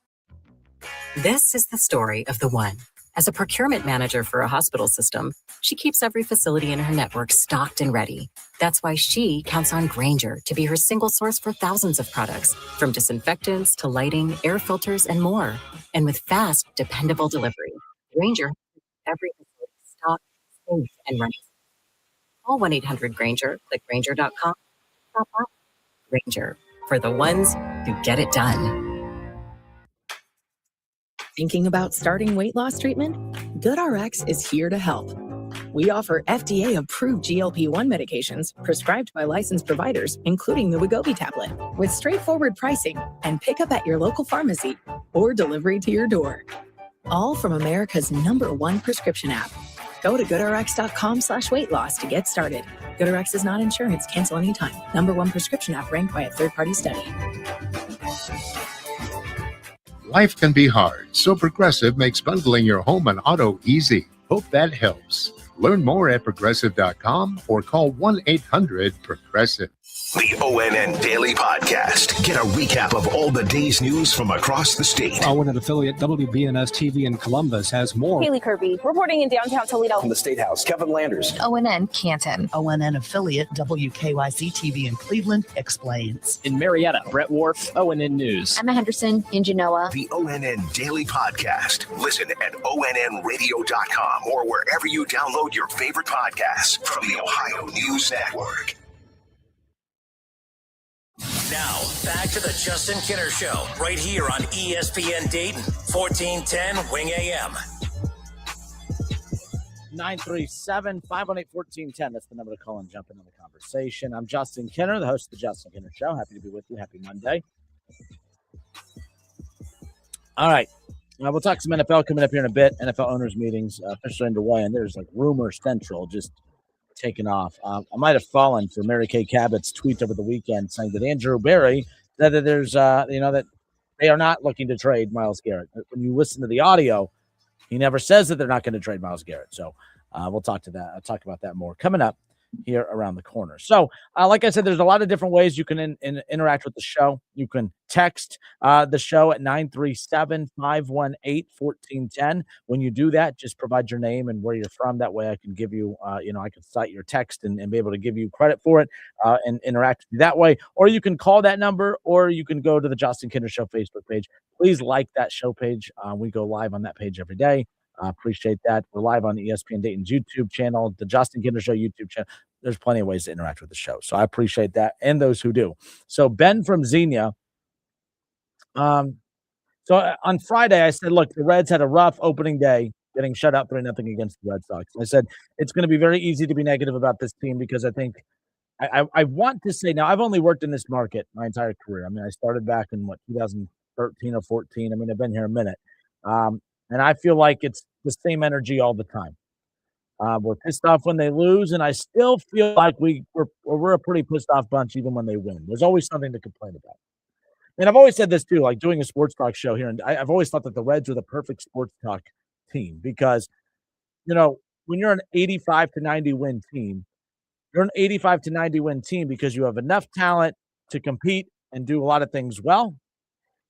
[SPEAKER 1] This is the story of the one. As a procurement manager for a hospital system, she keeps every facility in her network stocked and ready. That's why she counts on Grainger to be her single source for thousands of products, from disinfectants to lighting, air filters, and more. And with fast, dependable delivery, Grainger has every facility stocked, safe, and ready. Call 1-800-GRAINGER, click Grainger.com. Stop by. Grainger, for the ones who get it done.
[SPEAKER 3] Thinking about starting weight loss treatment? GoodRx is here to help. We offer FDA-approved GLP-1 medications prescribed by licensed providers, including the Wegovy tablet, with straightforward pricing and pickup at your local pharmacy or delivery to your door. All from America's #1 prescription app. Go to goodrx.com/weight-loss to get started. GoodRx is not insurance. Cancel anytime. #1 prescription app ranked by a third-party study.
[SPEAKER 13] Life can be hard, so Progressive makes bundling your home and auto easy. Hope that helps. Learn more at progressive.com or call 1-800-PROGRESSIVE.
[SPEAKER 23] The ONN Daily Podcast. Get a recap of all the day's news from across the state.
[SPEAKER 24] ONN affiliate WBNS TV in Columbus has more.
[SPEAKER 25] Haley Kirby, reporting in downtown Toledo.
[SPEAKER 23] From the State House, Kevin Landers.
[SPEAKER 25] ONN Canton.
[SPEAKER 26] ONN affiliate WKYC TV in Cleveland explains.
[SPEAKER 27] In Marietta, Brett Wharf, ONN News.
[SPEAKER 25] Emma Henderson in Genoa.
[SPEAKER 23] The ONN Daily Podcast. Listen at ONNradio.com or wherever you download your favorite podcasts from the Ohio News Network.
[SPEAKER 28] Now, back to the Justin Kinner Show, right here on ESPN Dayton, 1410 Wing AM.
[SPEAKER 5] 937-518-1410. That's the number to call and jump into the conversation. I'm Justin Kinner, the host of the Justin Kinner Show. Happy to be with you. Happy Monday. All right. We'll talk some NFL coming up here in a bit. NFL owners meetings officially underway, and there's like rumor central just taken off. I might have fallen for Mary Kay Cabot's tweet over the weekend saying that Andrew Berry said that there's, that they are not looking to trade Myles Garrett. When you listen to the audio, he never says that they're not going to trade Myles Garrett. So we'll talk about that more coming up here around the corner. So, like I said, there's a lot of different ways you can interact with the show. You can text the show at 937-518-1410. When you do that, just provide your name and where you're from. That way I can give you, I can cite your text and be able to give you credit for it and interact with you that way. Or you can call that number, or you can go to the Justin Kinder Show Facebook page. Please like that show page. We go live on that page every day. Appreciate that. We're live on the ESPN Dayton's YouTube channel, the Justin Kinder Show YouTube channel. There's plenty of ways to interact with the show. So I appreciate that and those who do. So Ben from Xenia. So on Friday, I said, look, the Reds had a rough opening day, getting shut out 3-0 against the Red Sox. I said, it's going to be very easy to be negative about this team because I think I want to say, now I've only worked in this market my entire career. I mean, I started back in 2013 or 14. I mean, I've been here a minute. And I feel like it's the same energy all the time. We're pissed off when they lose, and I still feel like we're a pretty pissed off bunch even when they win. There's always something to complain about. And I've always said this too, like doing a sports talk show here, and I've always thought that the Reds were the perfect sports talk team because, when you're an 85 to 90 win team, you're an 85 to 90 win team because you have enough talent to compete and do a lot of things well.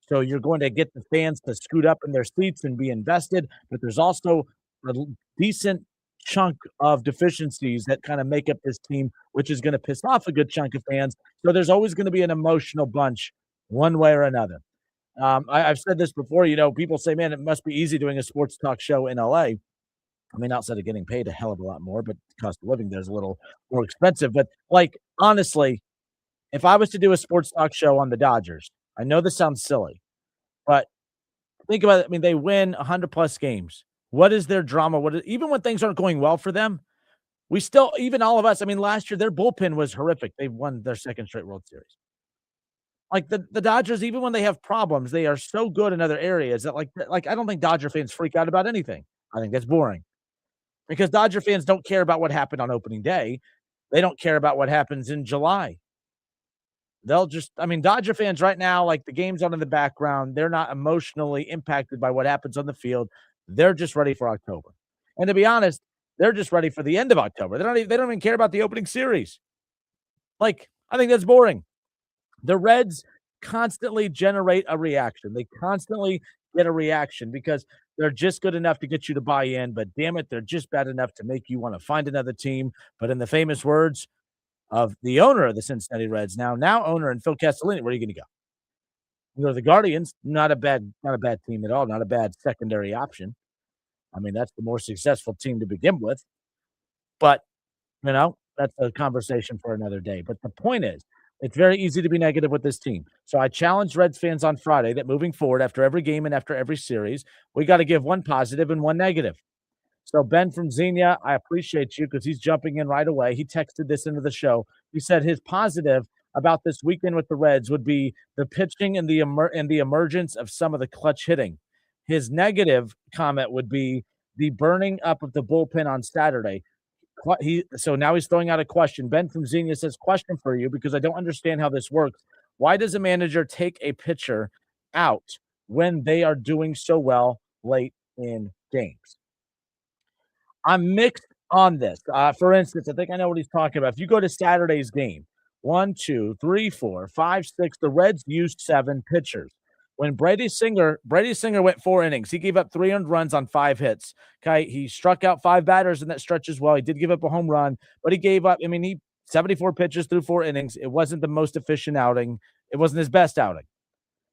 [SPEAKER 5] So you're going to get the fans to scoot up in their seats and be invested, but there's also a decent chunk of deficiencies that kind of make up this team, which is going to piss off a good chunk of fans. So there's always going to be an emotional bunch one way or another. I've said this before, people say, man, it must be easy doing a sports talk show in LA. I mean, outside of getting paid a hell of a lot more, but the cost of living there's a little more expensive. But honestly, if I was to do a sports talk show on the Dodgers, I know this sounds silly, but think about it. I mean, they win 100-plus games. What is their drama? Even when things aren't going well for them, even all of us, I mean, last year, their bullpen was horrific. They won their second straight World Series. Like the Dodgers, even when they have problems, they are so good in other areas that I don't think Dodger fans freak out about anything. I think that's boring because Dodger fans don't care about what happened on opening day. They don't care about what happens in July. Dodger fans right now, like the game's on in the background, they're not emotionally impacted by what happens on the field. They're just ready for October. And to be honest, they're just ready for the end of October. They don't even care about the opening series. I think that's boring. The Reds constantly generate a reaction. They constantly get a reaction because they're just good enough to get you to buy in, but damn it, they're just bad enough to make you want to find another team. But in the famous words of the owner of the Cincinnati Reds, now owner, and Phil Castellini, where are you going to go? You go to the Guardians, not a bad team at all, not a bad secondary option. I mean, that's the more successful team to begin with. But, that's a conversation for another day. But the point is, it's very easy to be negative with this team. So I challenged Reds fans on Friday that moving forward after every game and after every series, we got to give one positive and one negative. So Ben from Xenia, I appreciate you because he's jumping in right away. He texted this into the show. He said his positive about this weekend with the Reds would be the pitching and the emergence of some of the clutch hitting. His negative comment would be the burning up of the bullpen on Saturday. So now he's throwing out a question. Ben from Xenia says, question for you, because I don't understand how this works. Why does a manager take a pitcher out when they are doing so well late in games? I'm mixed on this. For instance, I think I know what he's talking about. If you go to Saturday's game, 1, 2, 3, 4, 5, 6, the Reds used 7 pitchers. When Brady Singer went 4 innings, he gave up 300 runs on 5 hits. Okay, he struck out 5 batters in that stretch as well. He did give up a home run, but he gave up. He 74 pitches through 4 innings. It wasn't the most efficient outing. It wasn't his best outing.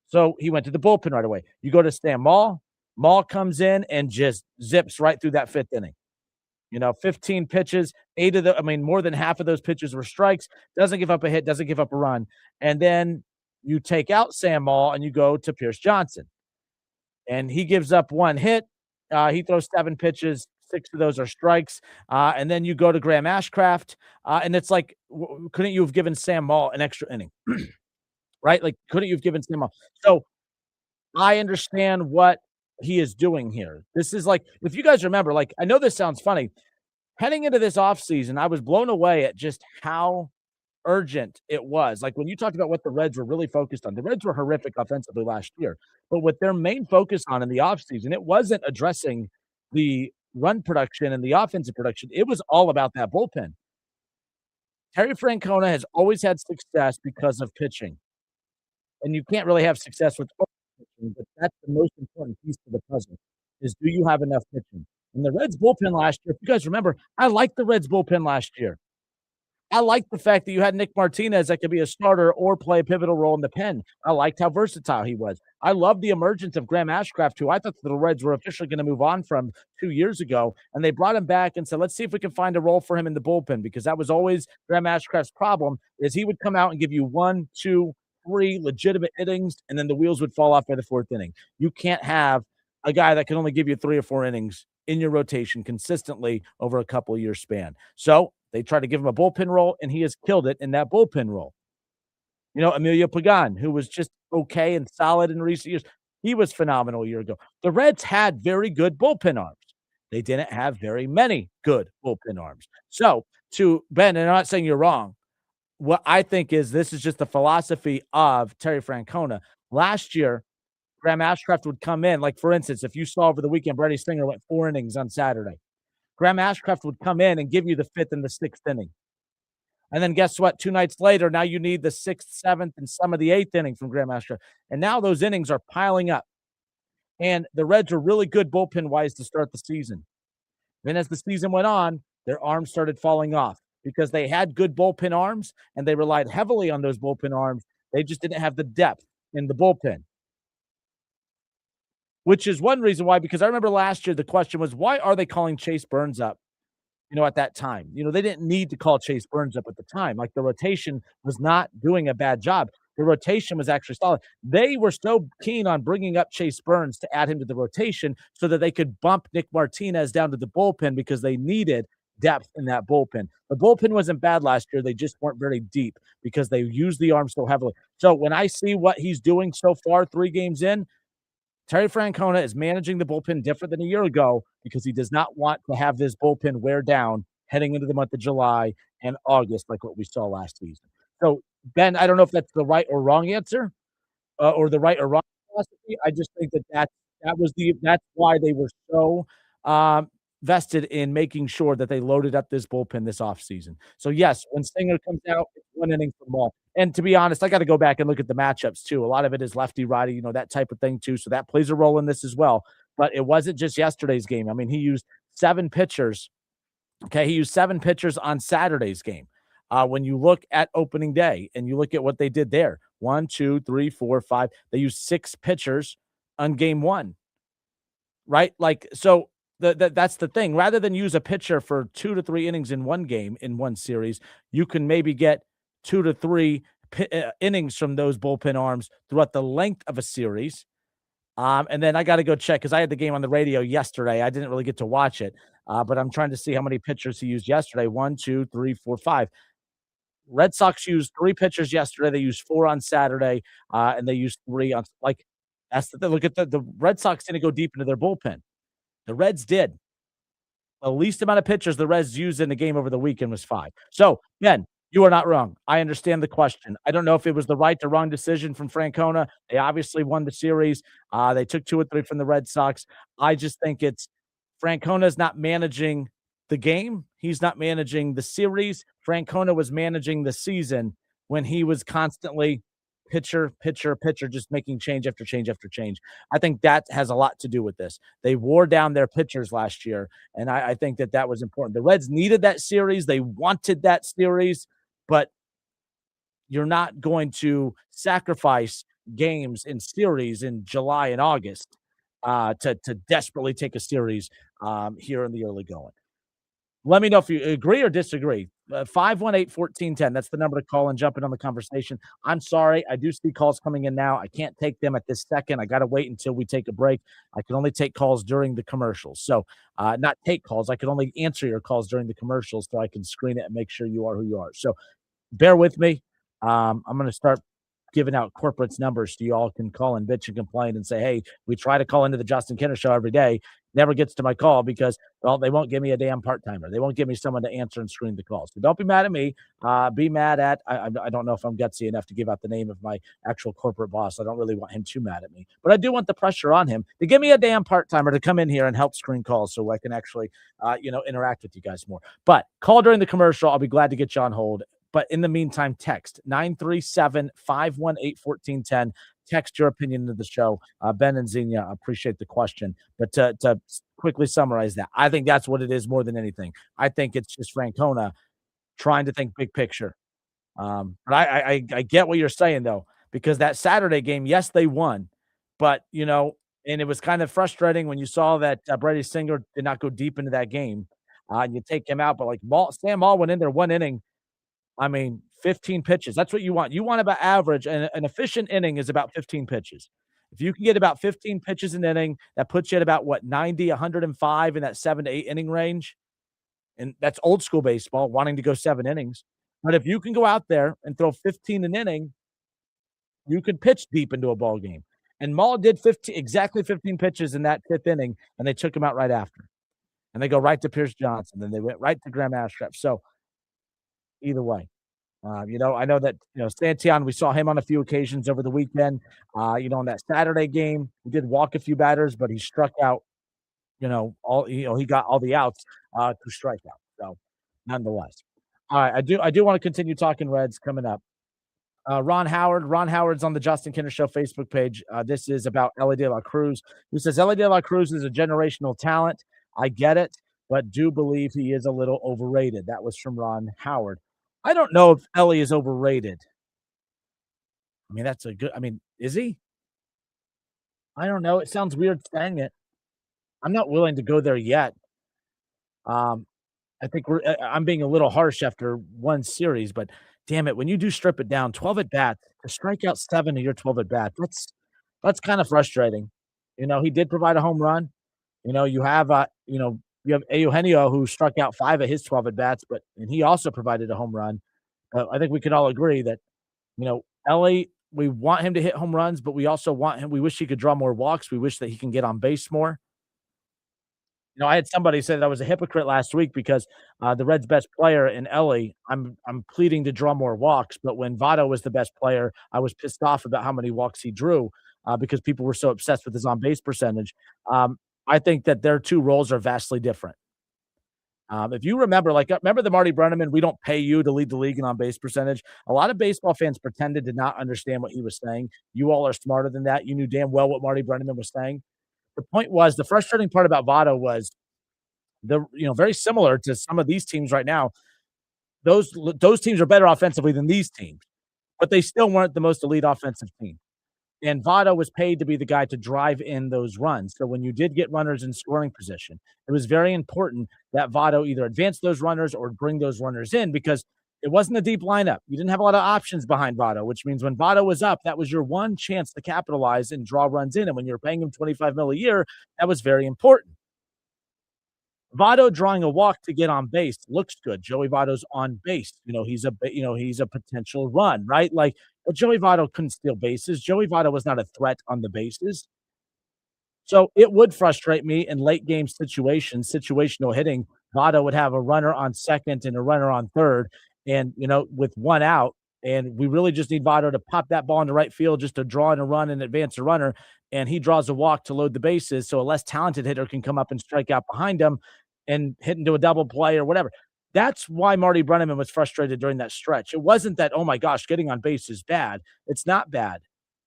[SPEAKER 5] So he went to the bullpen right away. You go to Stan Maul. Maul comes in and just zips right through that 5th inning. 15 pitches, more than half of those pitches were strikes, doesn't give up a hit, doesn't give up a run. And then you take out Sam Maul and you go to Pierce Johnson. And he gives up 1 hit. He throws 7 pitches, 6 of those are strikes. And then you go to Graham Ashcraft. And it's like, couldn't you have given Sam Maul an extra inning? Right? Like, couldn't you have given Sam Maul? So I understand what he is doing here. This is like, if you guys remember, like, I know this sounds funny. Heading into this offseason, I was blown away at just how urgent it was. Like, when you talked about what the Reds were really focused on, the Reds were horrific offensively last year. But with their main focus on in the offseason, it wasn't addressing the run production and the offensive production. It was all about that bullpen. Terry Francona has always had success because of pitching. And you can't really have success with pitching, but that's the most important piece of the puzzle, is do you have enough pitching? And the Reds bullpen last year, if you guys remember, I liked the Reds bullpen last year. I liked the fact that you had Nick Martinez that could be a starter or play a pivotal role in the pen. I liked how versatile he was. I loved the emergence of Graham Ashcraft, who I thought the Reds were officially going to move on from 2 years ago. And they brought him back and said, let's see if we can find a role for him in the bullpen, because that was always Graham Ashcraft's problem, is he would come out and give you 1, 2, 3 legitimate innings, and then the wheels would fall off by the 4th inning. You can't have a guy that can only give you 3 or 4 innings in your rotation consistently over a couple of years span. So they tried to give him a bullpen role, and he has killed it in that bullpen role. Emilio Pagan, who was just okay and solid in recent years, he was phenomenal a year ago. The Reds had very good bullpen arms. They didn't have very many good bullpen arms. So to Ben, and I'm not saying you're wrong, what I think is this is just the philosophy of Terry Francona. Last year, Graham Ashcraft would come in. Like, for instance, if you saw over the weekend, Brady Singer went 4 innings on Saturday. Graham Ashcraft would come in and give you the 5th and the 6th inning. And then guess what? 2 nights later, now you need the 6th, 7th, and some of the 8th inning from Graham Ashcraft. And now those innings are piling up. And the Reds are really good bullpen-wise to start the season. Then as the season went on, their arms started falling off because they had good bullpen arms, and they relied heavily on those bullpen arms. They just didn't have the depth in the bullpen. Which is one reason why, because I remember last year the question was, why are they calling Chase Burns up, at that time? They didn't need to call Chase Burns up at the time. Like, the rotation was not doing a bad job. The rotation was actually solid. They were so keen on bringing up Chase Burns to add him to the rotation so that they could bump Nick Martinez down to the bullpen because they needed depth in that bullpen. The bullpen wasn't bad last year. They just weren't very deep because they used the arms so heavily. So when I see what he's doing so far 3 games in, Terry Francona is managing the bullpen different than a year ago because he does not want to have this bullpen wear down heading into the month of July and August like what we saw last season. So, Ben, I don't know if that's the right or wrong answer or the right or wrong philosophy. I just think that's why they were so vested in making sure that they loaded up this bullpen this offseason. So, yes, when Singer comes out, it's 1 inning from ball. And to be honest, I got to go back and look at the matchups too. A lot of it is lefty righty, that type of thing too. So that plays a role in this as well. But it wasn't just yesterday's game. I mean, he used 7 pitchers. Okay, he used 7 pitchers on Saturday's game. When you look at opening day and you look at what they did there, 1, 2, 3, 4, 5, they used 6 pitchers on game 1, right? Like, so that's the thing. Rather than use a pitcher for 2 to 3 innings in one game, in one series, you can maybe get 2 to 3 innings from those bullpen arms throughout the length of a series. And then I got to go check because I had the game on the radio yesterday. I didn't really get to watch it, but I'm trying to see how many pitchers he used yesterday. 1, 2, 3, 4, 5. Red Sox used 3 pitchers yesterday. They used 4 on Saturday, and they used 3 on, like, that's the thing. Look at the Red Sox didn't go deep into their bullpen. The Reds did. The least amount of pitchers the Reds used in the game over the weekend was 5. So, Ben, you are not wrong. I understand the question. I don't know if it was the right or wrong decision from Francona. They obviously won the series. They took 2 or 3 from the Red Sox. I just think it's Francona's not managing the game. He's not managing the series. Francona was managing the season when he was constantly pitcher, pitcher, pitcher, just making change after change after change. I think that has a lot to do with this. They wore down their pitchers last year, and I think that was important. The Reds needed that series. They wanted that series, but you're not going to sacrifice games in series in July and August to desperately take a series here in the early going. Let me know if you agree or disagree. 518-1410. That's the number to call and jump in on the conversation. I'm sorry. I do see calls coming in now. I can't take them at this second. I got to wait until we take a break. I can only take calls during the commercials. So not take calls. I can only answer your calls during the commercials so I can screen it and make sure you are who you are. So bear with me. I'm going to start giving out corporates numbers so you all can call and bitch and complain and say, hey, we try to call into the Justin Kinner show every day. Never gets to my call because, well, they won't give me a damn part-timer. They won't give me someone to answer and screen the calls. So don't be mad at me. Be mad at, I don't know if I'm gutsy enough to give out the name of my actual corporate boss. I don't really want him too mad at me. But I do want the pressure on him to give me a damn part-timer to come in here and help screen calls so I can actually, interact with you guys more. But call during the commercial. I'll be glad to get you on hold. But in the meantime, text 937-518-1410. Text your opinion into the show. Ben and Xenia, I appreciate the question. But to quickly summarize that, I think that's what it is more than anything. I think it's just Francona trying to think big picture. But I get what you're saying, though, because that Saturday game, yes, they won. But, and it was kind of frustrating when you saw that Brady Singer did not go deep into that game. And you take him out. But, like, Sam Maul went in there 1 inning. 15 pitches. That's what you want. You want about average, and an efficient inning is about 15 pitches. If you can get about 15 pitches an inning, that puts you at about, 90, 105 in that 7 to 8 inning range. And that's old school baseball, wanting to go 7 innings. But if you can go out there and throw 15 an inning, you could pitch deep into a ball game. And Maul did exactly 15 pitches in that 5th inning, and they took him out right after. And they go right to Pierce Johnson. Then they went right to Graham Ashcraft. So either way. I know that, Santillan, we saw him on a few occasions over the weekend. In that Saturday game, he did walk a few batters, but he struck out, he got all the outs through strikeout. So nonetheless. All right. I do want to continue talking Reds coming up. Ron Howard's on the Justin Kinner Show Facebook page. This is about Ellie De La Cruz, who says Ellie De La Cruz is a generational talent. I get it, but do believe he is a little overrated. That was from Ron Howard. I don't know if Ellie is overrated. Is he? I don't know. It sounds weird saying it. I'm not willing to go there yet. I think I'm being a little harsh after one series, but damn it, when you do strip it down, 12 at bats, to strike out 7 of your 12 at bats, that's kind of frustrating. He did provide a home run. You have Eugenio, who struck out 5 of his 12 at bats, and he also provided a home run. I think we can all agree that, Ellie, we want him to hit home runs, but we also want him. We wish he could draw more walks. We wish that he can get on base more. I had somebody say that I was a hypocrite last week because the Reds' best player in Ellie, I'm pleading to draw more walks. But when Votto was the best player, I was pissed off about how many walks he drew because people were so obsessed with his on base percentage. I think that their two roles are vastly different. If you remember, remember the Marty Brennaman, we don't pay you to lead the league in on-base percentage? A lot of baseball fans pretended to not understand what he was saying. You all are smarter than that. You knew damn well what Marty Brennaman was saying. The point was, the frustrating part about Votto was very similar to some of these teams right now. Those teams are better offensively than these teams, but they still weren't the most elite offensive team. And Votto was paid to be the guy to drive in those runs. So when you did get runners in scoring position, it was very important that Votto either advance those runners or bring those runners in, because it wasn't a deep lineup. You didn't have a lot of options behind Votto, which means when Votto was up, that was your one chance to capitalize and draw runs in. And when you're paying him $25 million a year, that was very important. Votto drawing a walk to get on base looks good. Joey Votto's on base. He's a potential run, right? But Joey Votto couldn't steal bases. Joey Votto was not a threat on the bases. So it would frustrate me in late game situations, situational hitting. Votto would have a runner on second and a runner on third, and with one out, and we really just need Votto to pop that ball into right field just to draw in a run and advance a runner, and he draws a walk to load the bases so a less talented hitter can come up and strike out behind him and hit into a double play or whatever. That's why Marty Brennaman was frustrated during that stretch. It wasn't that, oh my gosh, getting on base is bad. It's not bad,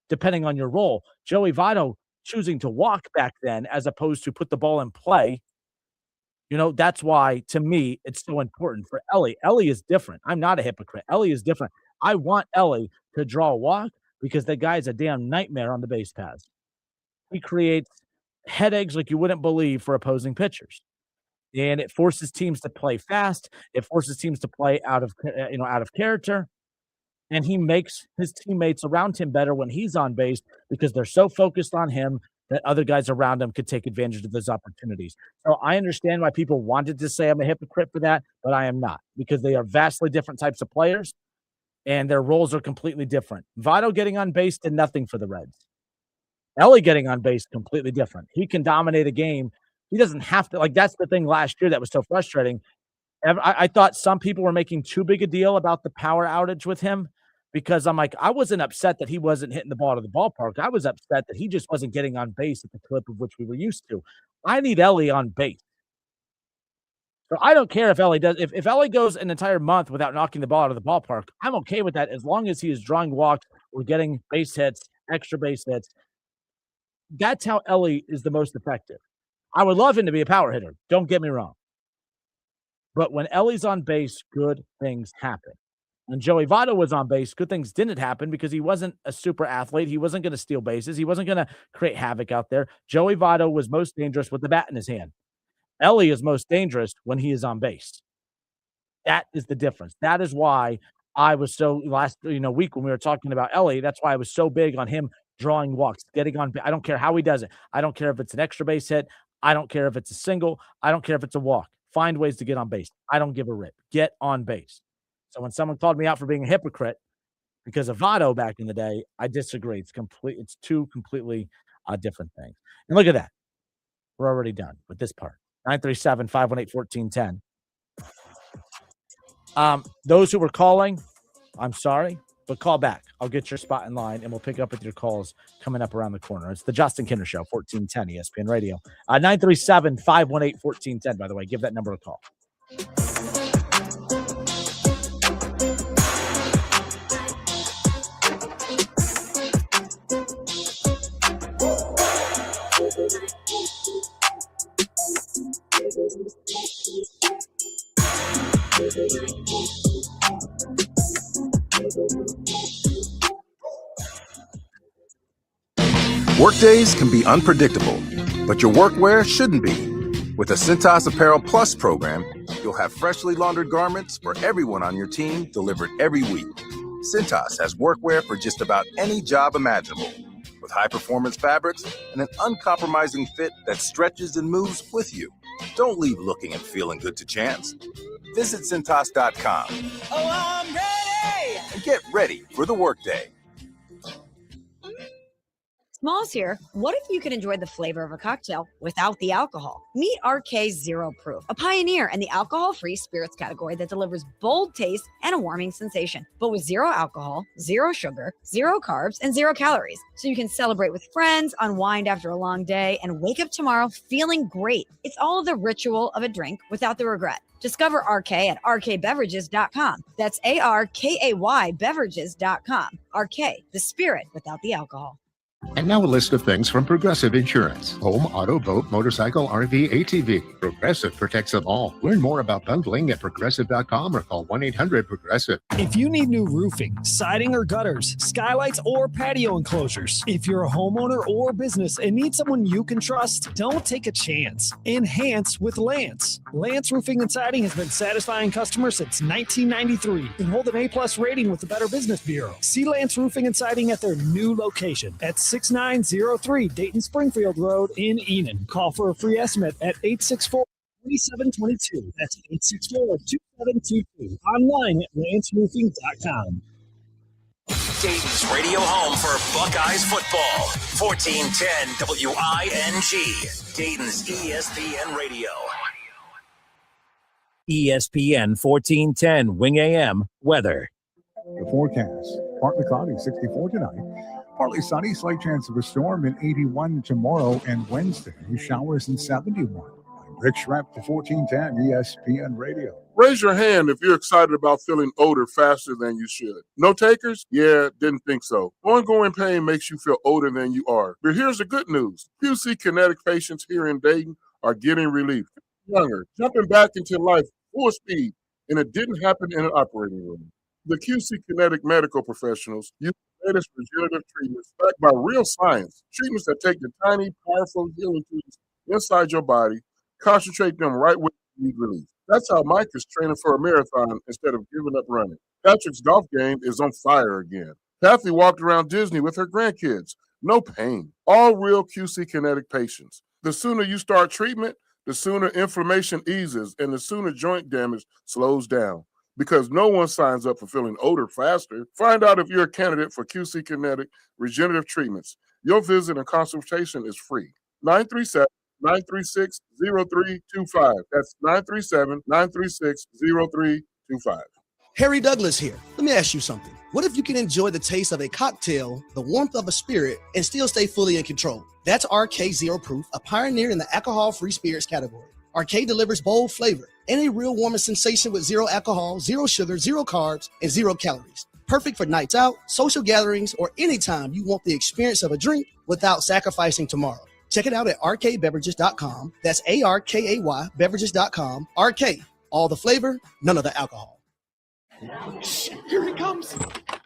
[SPEAKER 5] depending on your role. Joey Votto choosing to walk back then as opposed to put the ball in play, that's why, to me, it's so important for Ellie. Ellie is different. I'm not a hypocrite. Ellie is different. I want Ellie to draw a walk because the guy's a damn nightmare on the base paths. He creates headaches like you wouldn't believe for opposing pitchers. And it forces teams to play fast. It forces teams to play out of character. And he makes his teammates around him better when he's on base because they're so focused on him that other guys around him could take advantage of those opportunities. So I understand why people wanted to say I'm a hypocrite for that, but I am not, because they are vastly different types of players and their roles are completely different. Votto getting on base did nothing for the Reds. Ellie getting on base, completely different. He can dominate a game. He doesn't have to. That's the thing last year that was so frustrating. I thought some people were making too big a deal about the power outage with him, because I'm like, I wasn't upset that he wasn't hitting the ball to the ballpark. I was upset that he just wasn't getting on base at the clip of which we were used to. I need Ellie on base. So I don't care if Ellie does. If Ellie goes an entire month without knocking the ball out of the ballpark, I'm okay with that as long as he is drawing walks or getting base hits, extra base hits. That's how Ellie is the most effective. I would love him to be a power hitter. Don't get me wrong. But when Ellie's on base, good things happen. When Joey Votto was on base, good things didn't happen because he wasn't a super athlete. He wasn't going to steal bases. He wasn't going to create havoc out there. Joey Votto was most dangerous with the bat in his hand. Ellie is most dangerous when he is on base. That is the difference. That is why I was so last week when we were talking about Ellie, that's why I was so big on him drawing walks, getting on. I don't care how he does it. I don't care if it's an extra base hit. I don't care if it's a single. I don't care if it's a walk. Find ways to get on base. I don't give a rip. Get on base. So when someone called me out for being a hypocrite because of Votto back in the day, I disagree. It's two completely different things. And look at that. We're already done with this part. 937-518-1410. Those who were calling, I'm sorry, but call back. I'll get your spot in line, and we'll pick up with your calls coming up around the corner. It's the Justin Kinner Show, 1410 ESPN Radio. 937-518-1410, by the way. Give that number a call.
[SPEAKER 4] Workdays can be unpredictable, but your workwear shouldn't be. With the Cintas Apparel Plus program, you'll have freshly laundered garments for everyone on your team delivered every week. Cintas has workwear for just about any job imaginable, with high-performance fabrics and an uncompromising fit that stretches and moves with you. Don't leave looking and feeling good to chance. Visit Cintas.com.
[SPEAKER 10] Oh, I'm ready!
[SPEAKER 4] And get ready for the workday.
[SPEAKER 8] Smalls here. What if you could enjoy the flavor of a cocktail without the alcohol? Meet RK Zero Proof, a pioneer in the alcohol-free spirits category that delivers bold taste and a warming sensation, but with zero alcohol, zero sugar, zero carbs, and zero calories. So you can celebrate with friends, unwind after a long day, and wake up tomorrow feeling great. It's all the ritual of a drink without the regret. Discover RK at rkbeverages.com. That's ARKAY beverages.com. RK, the spirit without the alcohol.
[SPEAKER 13] And now a list of things from Progressive Insurance. Home, auto, boat, motorcycle, RV, ATV. Progressive protects them all. Learn more about bundling at progressive.com or call 1-800-PROGRESSIVE.
[SPEAKER 9] If you need new roofing, siding or gutters, skylights or patio enclosures, if you're a homeowner or business and need someone you can trust, don't take a chance. Enhance with Lance. Lance Roofing and Siding has been satisfying customers since 1993 and hold an A+ rating with the Better Business Bureau. See Lance Roofing and Siding at their new location at 6903 Dayton Springfield Road in Enon. Call for a free estimate at 864-2722. That's 864-2722. Online at lanceroofing.com.
[SPEAKER 28] Dayton's radio home for Buckeyes football. 1410 WING. Dayton's ESPN Radio.
[SPEAKER 11] ESPN 1410 Wing AM weather.
[SPEAKER 12] The forecast, partly cloudy, 64 tonight. Partly sunny, slight chance of a storm, and 81 tomorrow and Wednesday. Showers and 71. I'm Rick Schrepp for 1410 ESPN Radio.
[SPEAKER 14] Raise your hand if you're excited about feeling older faster than you should. No takers? Yeah, didn't think so. Ongoing pain makes you feel older than you are. But here's the good news. QC Kinetic patients here in Dayton are getting relief. Younger, jumping back into life full speed, and it didn't happen in an operating room. The QC Kinetic medical professionals use the latest regenerative treatments backed by real science. Treatments that take the tiny, powerful healing tools inside your body, concentrate them right where you need relief. That's how Mike is training for a marathon instead of giving up running. Patrick's golf game is on fire again. Kathy walked around Disney with her grandkids. No pain. All real QC Kinetic patients. The sooner you start treatment, the sooner inflammation eases and the sooner joint damage slows down. Because no one signs up for feeling older faster. Find out if you're a candidate for QC Kinetic regenerative treatments. Your visit and consultation is free. 937-936-0325. That's 937-936-0325.
[SPEAKER 15] Harry Douglas here. Let me ask you something. What if you can enjoy the taste of a cocktail, the warmth of a spirit, and still stay fully in control? That's RK Zero Proof, a pioneer in the alcohol-free spirits category. RK delivers bold flavor and a real warming sensation with zero alcohol, zero sugar, zero carbs, and zero calories. Perfect for nights out, social gatherings, or anytime you want the experience of a drink without sacrificing tomorrow. Check it out at rkbeverages.com. That's ARKAY beverages.com. RK, all the flavor, none of the alcohol.
[SPEAKER 10] Here it comes.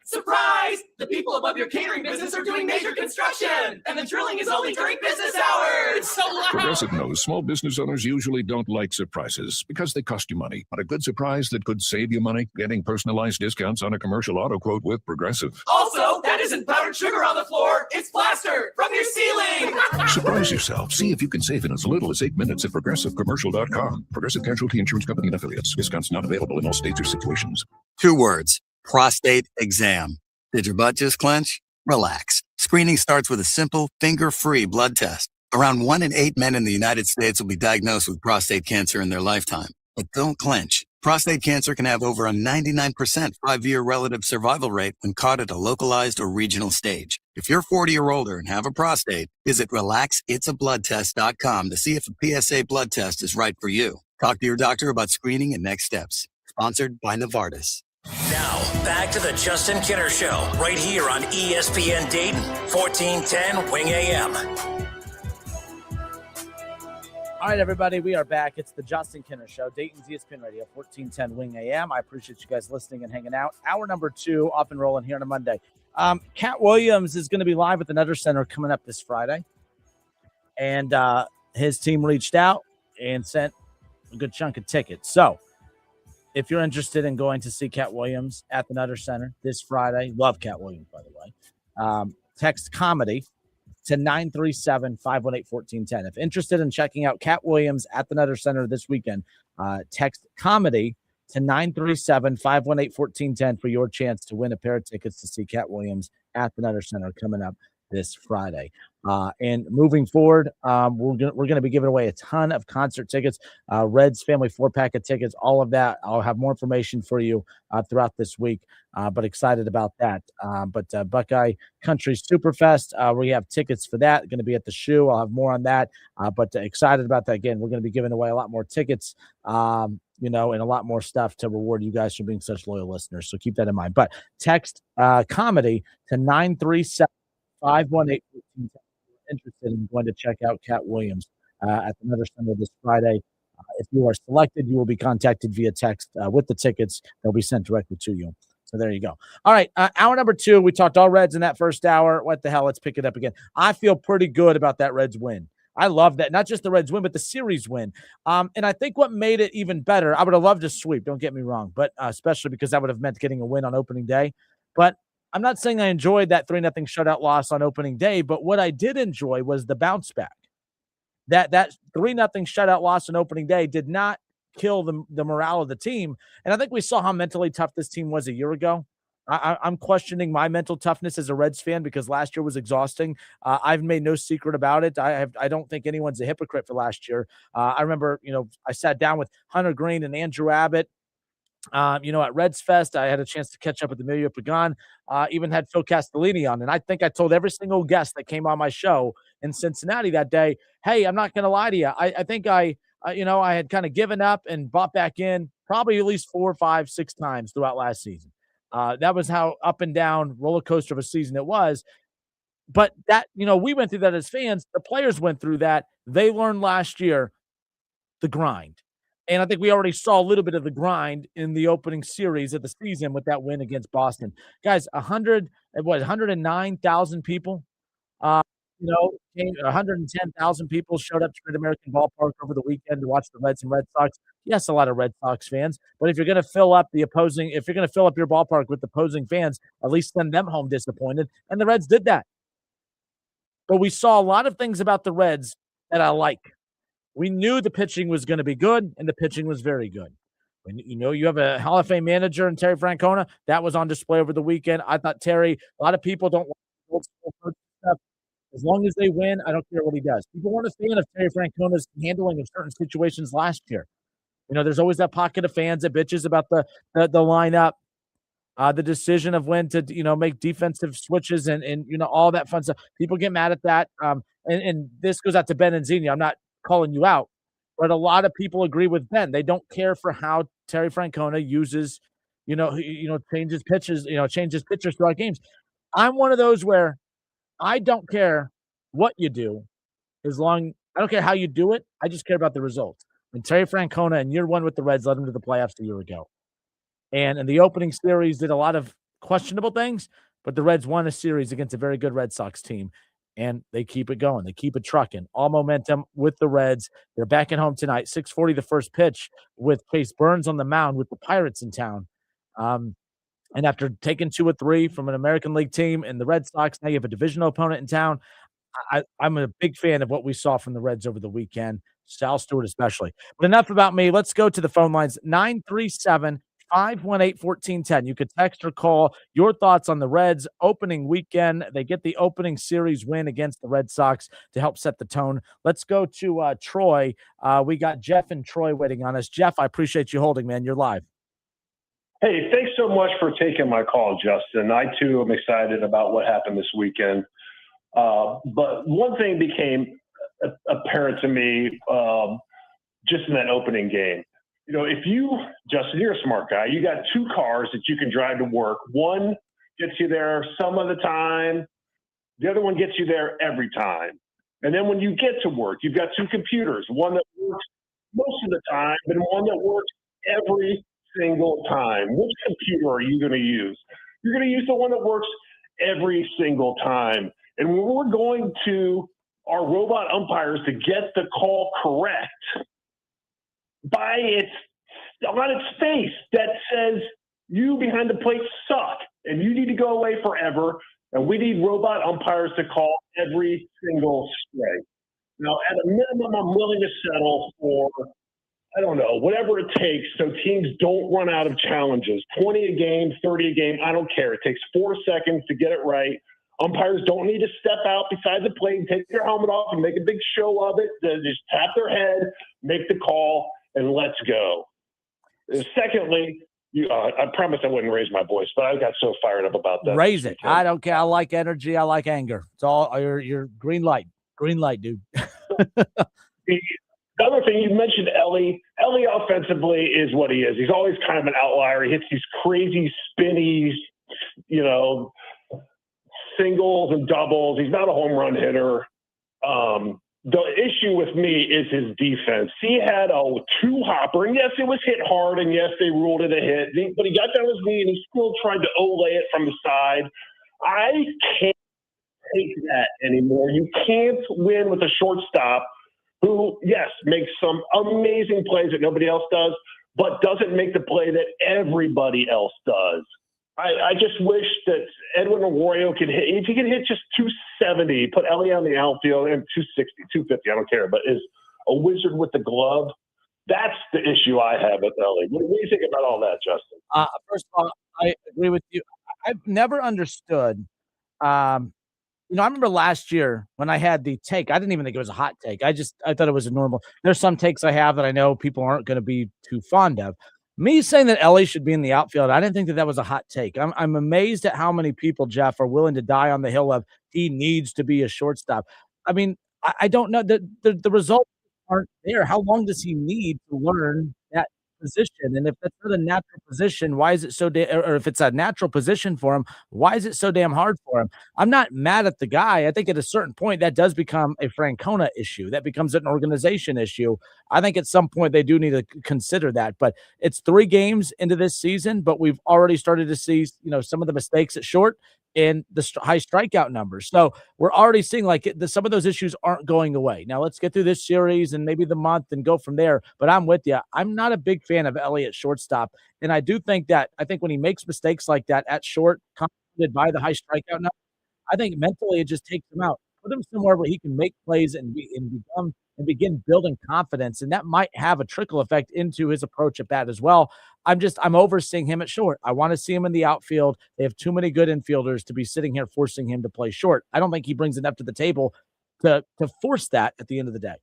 [SPEAKER 10] Surprise! The people above your catering business are doing major construction, and the drilling is only during business hours. So loud.
[SPEAKER 16] Progressive knows small business owners usually don't like surprises because they cost you money. But a good surprise that could save you money? Getting personalized discounts on a commercial auto quote with Progressive.
[SPEAKER 10] Also, that isn't powdered sugar on the floor. It's plaster from your ceiling.
[SPEAKER 16] Surprise yourself. See if you can save in as little as 8 minutes at progressivecommercial.com. Progressive Casualty Insurance Company and Affiliates. Discounts not available in all states or situations.
[SPEAKER 17] 2 words. Prostate exam. Did your butt just clench? Relax. Screening starts with a simple, finger-free blood test. Around 1 in 8 men in the United States will be diagnosed with prostate cancer in their lifetime. But don't clench. Prostate cancer can have over a 99% 5-year relative survival rate when caught at a localized or regional stage. If you're 40 or older and have a prostate, visit relaxitsabloodtest.com to see if a PSA blood test is right for you. Talk to your doctor about screening and next steps. Sponsored by Novartis.
[SPEAKER 28] Now, back to the Justin Kinner Show, right here on ESPN Dayton, 1410 Wing AM.
[SPEAKER 5] All right, everybody, we are back. It's the Justin Kinner Show, Dayton's ESPN Radio, 1410 Wing AM. I appreciate you guys listening and hanging out. Hour number 2 up and rolling here on a Monday. Cat Williams is going to be live at the Nutter Center coming up this Friday. And his team reached out and sent a good chunk of tickets. So, if you're interested in going to see Cat Williams at the Nutter Center this Friday, love Cat Williams, by the way, text comedy to 937-518-1410. If interested in checking out Cat Williams at the Nutter Center this weekend, text comedy to 937-518-1410 for your chance to win a pair of tickets to see Cat Williams at the Nutter Center coming up this Friday. And moving forward, we're going to be giving away a ton of concert tickets, Reds family 4-pack of tickets, all of that. I'll have more information for you throughout this week, but excited about that. But Buckeye Country Superfest, we have tickets for that. Going to be at the Shoe. I'll have more on that, but excited about that. Again, we're going to be giving away a lot more tickets, and a lot more stuff to reward you guys for being such loyal listeners. So keep that in mind. But text comedy to 937-518-1410. Interested in going to check out Cat Williams at the Nutter Center this Friday. If you are selected, you will be contacted via text with the tickets. They'll be sent directly to you. So there you go. All right, hour number 2. We talked all Reds in that first hour. What the hell? Let's pick it up again. I feel pretty good about that Reds win. I love that. Not just the Reds win, but the series win. And I think what made it even better, I would have loved a sweep, don't get me wrong, but especially because that would have meant getting a win on opening day. But I'm not saying I enjoyed that 3-0 shutout loss on opening day, but what I did enjoy was the bounce back. That 3-0 shutout loss on opening day did not kill the morale of the team. And I think we saw how mentally tough this team was a year ago. I'm questioning my mental toughness as a Reds fan because last year was exhausting. I've made no secret about it. I don't think anyone's a hypocrite for last year. I remember, I sat down with Hunter Green and Andrew Abbott. At Reds Fest, I had a chance to catch up with Emilio Pagan, even had Phil Castellini on. And I think I told every single guest that came on my show in Cincinnati that day, hey, I'm not going to lie to you. I think I had kind of given up and bought back in probably at least 4, 5, 6 times throughout last season. That was how up and down roller coaster of a season it was. But that, we went through that as fans. The players went through that. They learned last year the grind. And I think we already saw a little bit of the grind in the opening series of the season with that win against Boston. Guys, 109,000 people, 110,000 people showed up to Mid-American Ballpark over the weekend to watch the Reds and Red Sox. Yes, a lot of Red Sox fans, but if you're going to fill up your ballpark with opposing fans, at least send them home disappointed. And the Reds did that. But we saw a lot of things about the Reds that I like. We knew the pitching was going to be good, and the pitching was very good. When you have a Hall of Fame manager in Terry Francona, that was on display over the weekend. I thought Terry, a lot of people don't like old school stuff. As long as they win, I don't care what he does. People weren't a fan of Terry Francona's handling of certain situations last year. There's always that pocket of fans that bitches about the lineup, the decision of when to make defensive switches and all that fun stuff. People get mad at that. And this goes out to Ben and Zenia. I'm not calling you out, but a lot of people agree with Ben. They don't care for how Terry Francona uses, changes pitches throughout games. I'm one of those where I don't care what you do, I don't care how you do it. I just care about the results. And Terry Francona in year 1 with the Reds led them to the playoffs a year ago. And in the opening series did a lot of questionable things, but the Reds won a series against a very good Red Sox team. And they keep it going. They keep it trucking. All momentum with the Reds. They're back at home tonight. 6:40 the first pitch with Chase Burns on the mound with the Pirates in town. And after taking 2 or 3 from an American League team and the Red Sox, now you have a divisional opponent in town. I'm a big fan of what we saw from the Reds over the weekend, Sal Stewart especially. But enough about me. Let's go to the phone lines. 937-518-1410. You could text or call your thoughts on the Reds opening weekend. They get the opening series win against the Red Sox to help set the tone. Let's go to Troy. We got Jeff and Troy waiting on us. Jeff, I appreciate you holding, man. You're live.
[SPEAKER 2] Hey, thanks so much for taking my call, Justin. I, too, am excited about what happened this weekend. But one thing became apparent to me just in that opening game. If you, Justin, you're a smart guy. You got 2 cars that you can drive to work. One gets you there some of the time. The other one gets you there every time. And then when you get to work, you've got 2 computers, one that works most of the time and one that works every single time. Which computer are you going to use? You're going to use the one that works every single time. And when we're going to our robot umpires to get the call correct, on its face, that says you behind the plate suck and you need to go away forever. And we need robot umpires to call every single strike. Now, at a minimum, I'm willing to settle for, whatever it takes so teams don't run out of challenges. 20 a game, 30 a game, I don't care. It takes 4 seconds to get it right. Umpires don't need to step out beside the plate and take their helmet off and make a big show of it. They just tap their head, make the call, and let's go. Secondly, I promise I wouldn't raise my voice, but I got so fired up about that.
[SPEAKER 5] Raise it. I don't care. I like energy. I like anger. It's all your green light. Green light, dude.
[SPEAKER 2] The other thing, you mentioned Ellie. Ellie offensively is what he is. He's always kind of an outlier. He hits these crazy spinny, singles and doubles. He's not a home run hitter. The issue with me is his defense. He had a two-hopper, and yes, it was hit hard, and yes, they ruled it a hit. But he got down his knee, and he still tried to Olay it from the side. I can't take that anymore. You can't win with a shortstop who, yes, makes some amazing plays that nobody else does, but doesn't make the play that everybody else does. I just wish that Edwin Arroyo could hit. If he could hit just 270, put Ellie on the outfield, and 260, 250, I don't care, but is a wizard with the glove. That's the issue I have with Ellie. What do you think about all that, Justin?
[SPEAKER 5] First of all, I agree with you. I've never understood. I remember last year when I had the take, I didn't even think it was a hot take. I thought it was a normal. There's some takes I have that I know people aren't going to be too fond of. Me saying that Ellie should be in the outfield, I didn't think that was a hot take. I'm amazed at how many people, Jeff, are willing to die on the hill of he needs to be a shortstop. I mean, I don't know. The results aren't there. How long does he need to learn that position? And if that's not a natural position, why is it so or if it's a natural position for him, why is it so damn hard for him? I'm not mad at the guy. I think at a certain point that does become a Francona issue. That becomes an organization issue. I think at some point they do need to consider that. But it's 3 games into this season, but we've already started to see, some of the mistakes at short and the high strikeout numbers. So we're already seeing some of those issues aren't going away. Now let's get through this series and maybe the month and go from there. But I'm with you. I'm not a big fan of Elliott shortstop. And I do think when he makes mistakes like that at short, compounded by the high strikeout number, I think mentally it just takes him out. Put him somewhere where he can make plays and begin building confidence. And that might have a trickle effect into his approach at bat as well. I'm overseeing him at short. I want to see him in the outfield. They have too many good infielders to be sitting here forcing him to play short. I don't think he brings enough to the table to force that at the end of the day.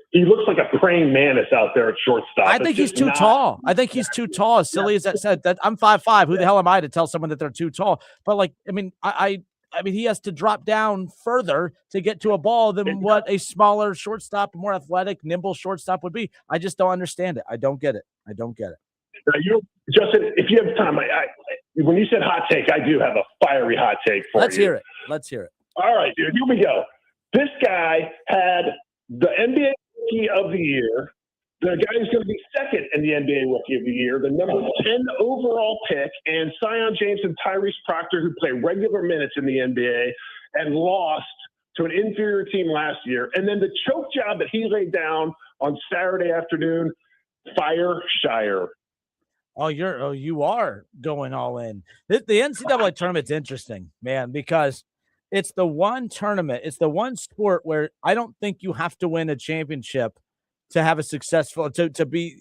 [SPEAKER 2] He looks like a praying mantis out there at shortstop.
[SPEAKER 5] I think he's too tall. I think he's too tall. As silly as that said, that I'm 5'5". Who the hell am I to tell someone that they're too tall? But he has to drop down further to get to a ball than what a smaller shortstop, more athletic, nimble shortstop would be. I just don't understand it. I don't get it.
[SPEAKER 2] Justin, if you have time, when you said hot take, I do have a fiery hot take for you.
[SPEAKER 5] Let's hear it.
[SPEAKER 2] All right, dude, here we go. This guy had the NBA Rookie of the Year. The guy who's going to be second in the NBA Rookie of the Year, the number 10 overall pick, and Zion James and Tyrese Proctor, who play regular minutes in the NBA and lost to an inferior team last year. And then the choke job that he laid down on Saturday afternoon, fire Shire.
[SPEAKER 5] You are going all in. The NCAA tournament's interesting, man, because it's the one tournament, it's the one sport where I don't think you have to win a championship to have a successful, to be,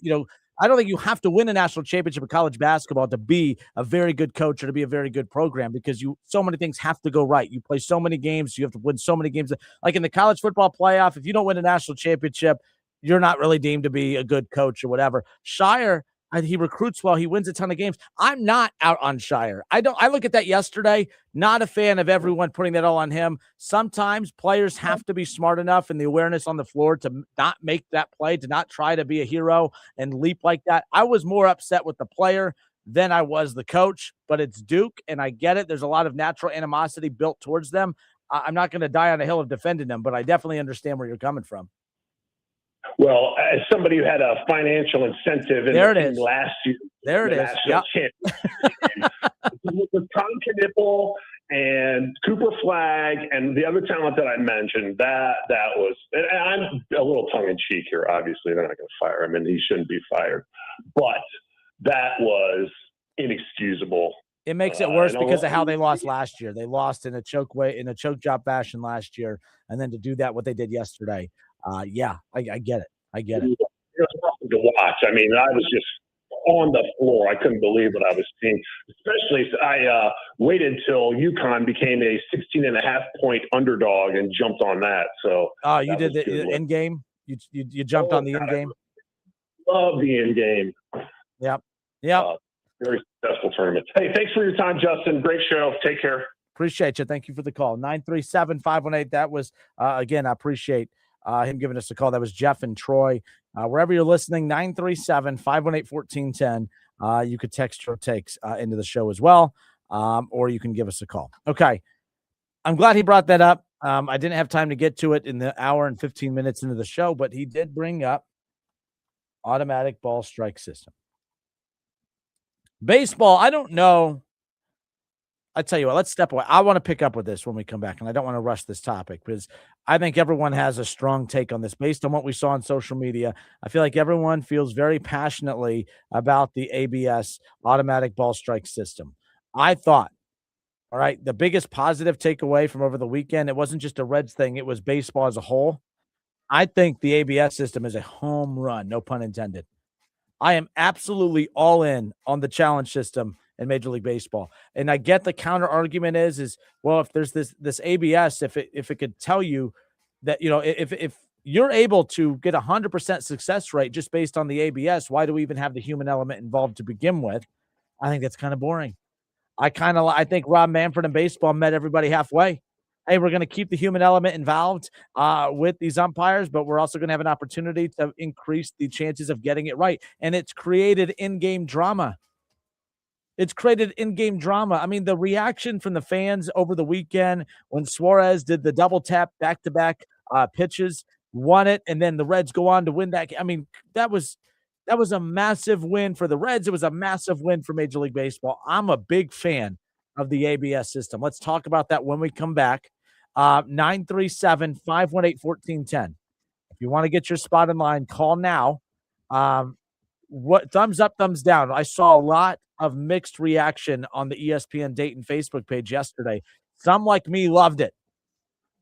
[SPEAKER 5] I don't think you have to win a national championship of college basketball to be a very good coach or to be a very good program, because so many things have to go right. You play so many games. You have to win so many games. Like in the college football playoff, if you don't win a national championship, you're not really deemed to be a good coach or whatever. Shire, he recruits well. He wins a ton of games. I'm not out on Shire. I look at that yesterday. Not a fan of everyone putting that all on him. Sometimes players have to be smart enough and the awareness on the floor to not make that play, to not try to be a hero and leap like that. I was more upset with the player than I was the coach, but it's Duke, and I get it. There's a lot of natural animosity built towards them. I'm not going to die on a hill of defending them, but I definitely understand where you're coming from.
[SPEAKER 2] Well, as somebody who had a financial incentive in the team last year, with Tom Knipple and Cooper Flagg and the other talent that I mentioned, that was, and I'm a little tongue in cheek here. Obviously, they're not going to fire him, and he shouldn't be fired. But that was inexcusable.
[SPEAKER 5] It makes it worse because of how they lost last year. They lost in a choke job fashion last year, and then to do that, what they did yesterday. I get it. It
[SPEAKER 2] was something to watch. I mean, I was just on the floor. I couldn't believe what I was seeing. Especially, waited till UConn became a 16.5-point underdog and jumped on that. So
[SPEAKER 5] you did the end game. You jumped on the end game.
[SPEAKER 2] Love the end game.
[SPEAKER 5] Yep.
[SPEAKER 2] Very successful tournament. Hey, thanks for your time, Justin. Great show. Take care.
[SPEAKER 5] Appreciate you. Thank you for the call. 937-518. That was, again, I appreciate him giving us a call. That was Jeff and Troy. Wherever you're listening, 937-518-1410. You could text your takes into the show as well, or you can give us a call. Okay. I'm glad he brought that up. I didn't have time to get to it in the hour and 15 minutes into the show, but he did bring up automatic ball strike system. Baseball, I don't know. I tell you what, let's step away. I want to pick up with this when we come back, and I don't want to rush this topic because I think everyone has a strong take on this based on what we saw on social media. I feel like everyone feels very passionately about the ABS automatic ball strike system. I thought, all right, the biggest positive takeaway from over the weekend, it wasn't just a Reds thing, it was baseball as a whole. I think the ABS system is a home run, no pun intended. I am absolutely all in on the challenge system in Major League Baseball. And I get the counter argument is well, if there's this ABS, if it could tell you that, you know, if you're able to get 100% success rate just based on the ABS, why do we even have the human element involved to begin with? I think that's kind of boring. I think Rob Manfred and baseball met everybody halfway. Hey, we're going to keep the human element involved with these umpires, but we're also going to have an opportunity to increase the chances of getting it right. And it's created in-game drama. I mean, the reaction from the fans over the weekend when Suarez did the double tap back-to-back pitches, won it, and then the Reds go on to win that game. I mean, that was a massive win for the Reds. It was a massive win for Major League Baseball. I'm a big fan of the ABS system. Let's talk about that when we come back. 937-518-1410. If you want to get your spot in line, call now. What thumbs up, thumbs down? I saw a lot of mixed reaction on the ESPN Dayton Facebook page yesterday. Some like me loved it.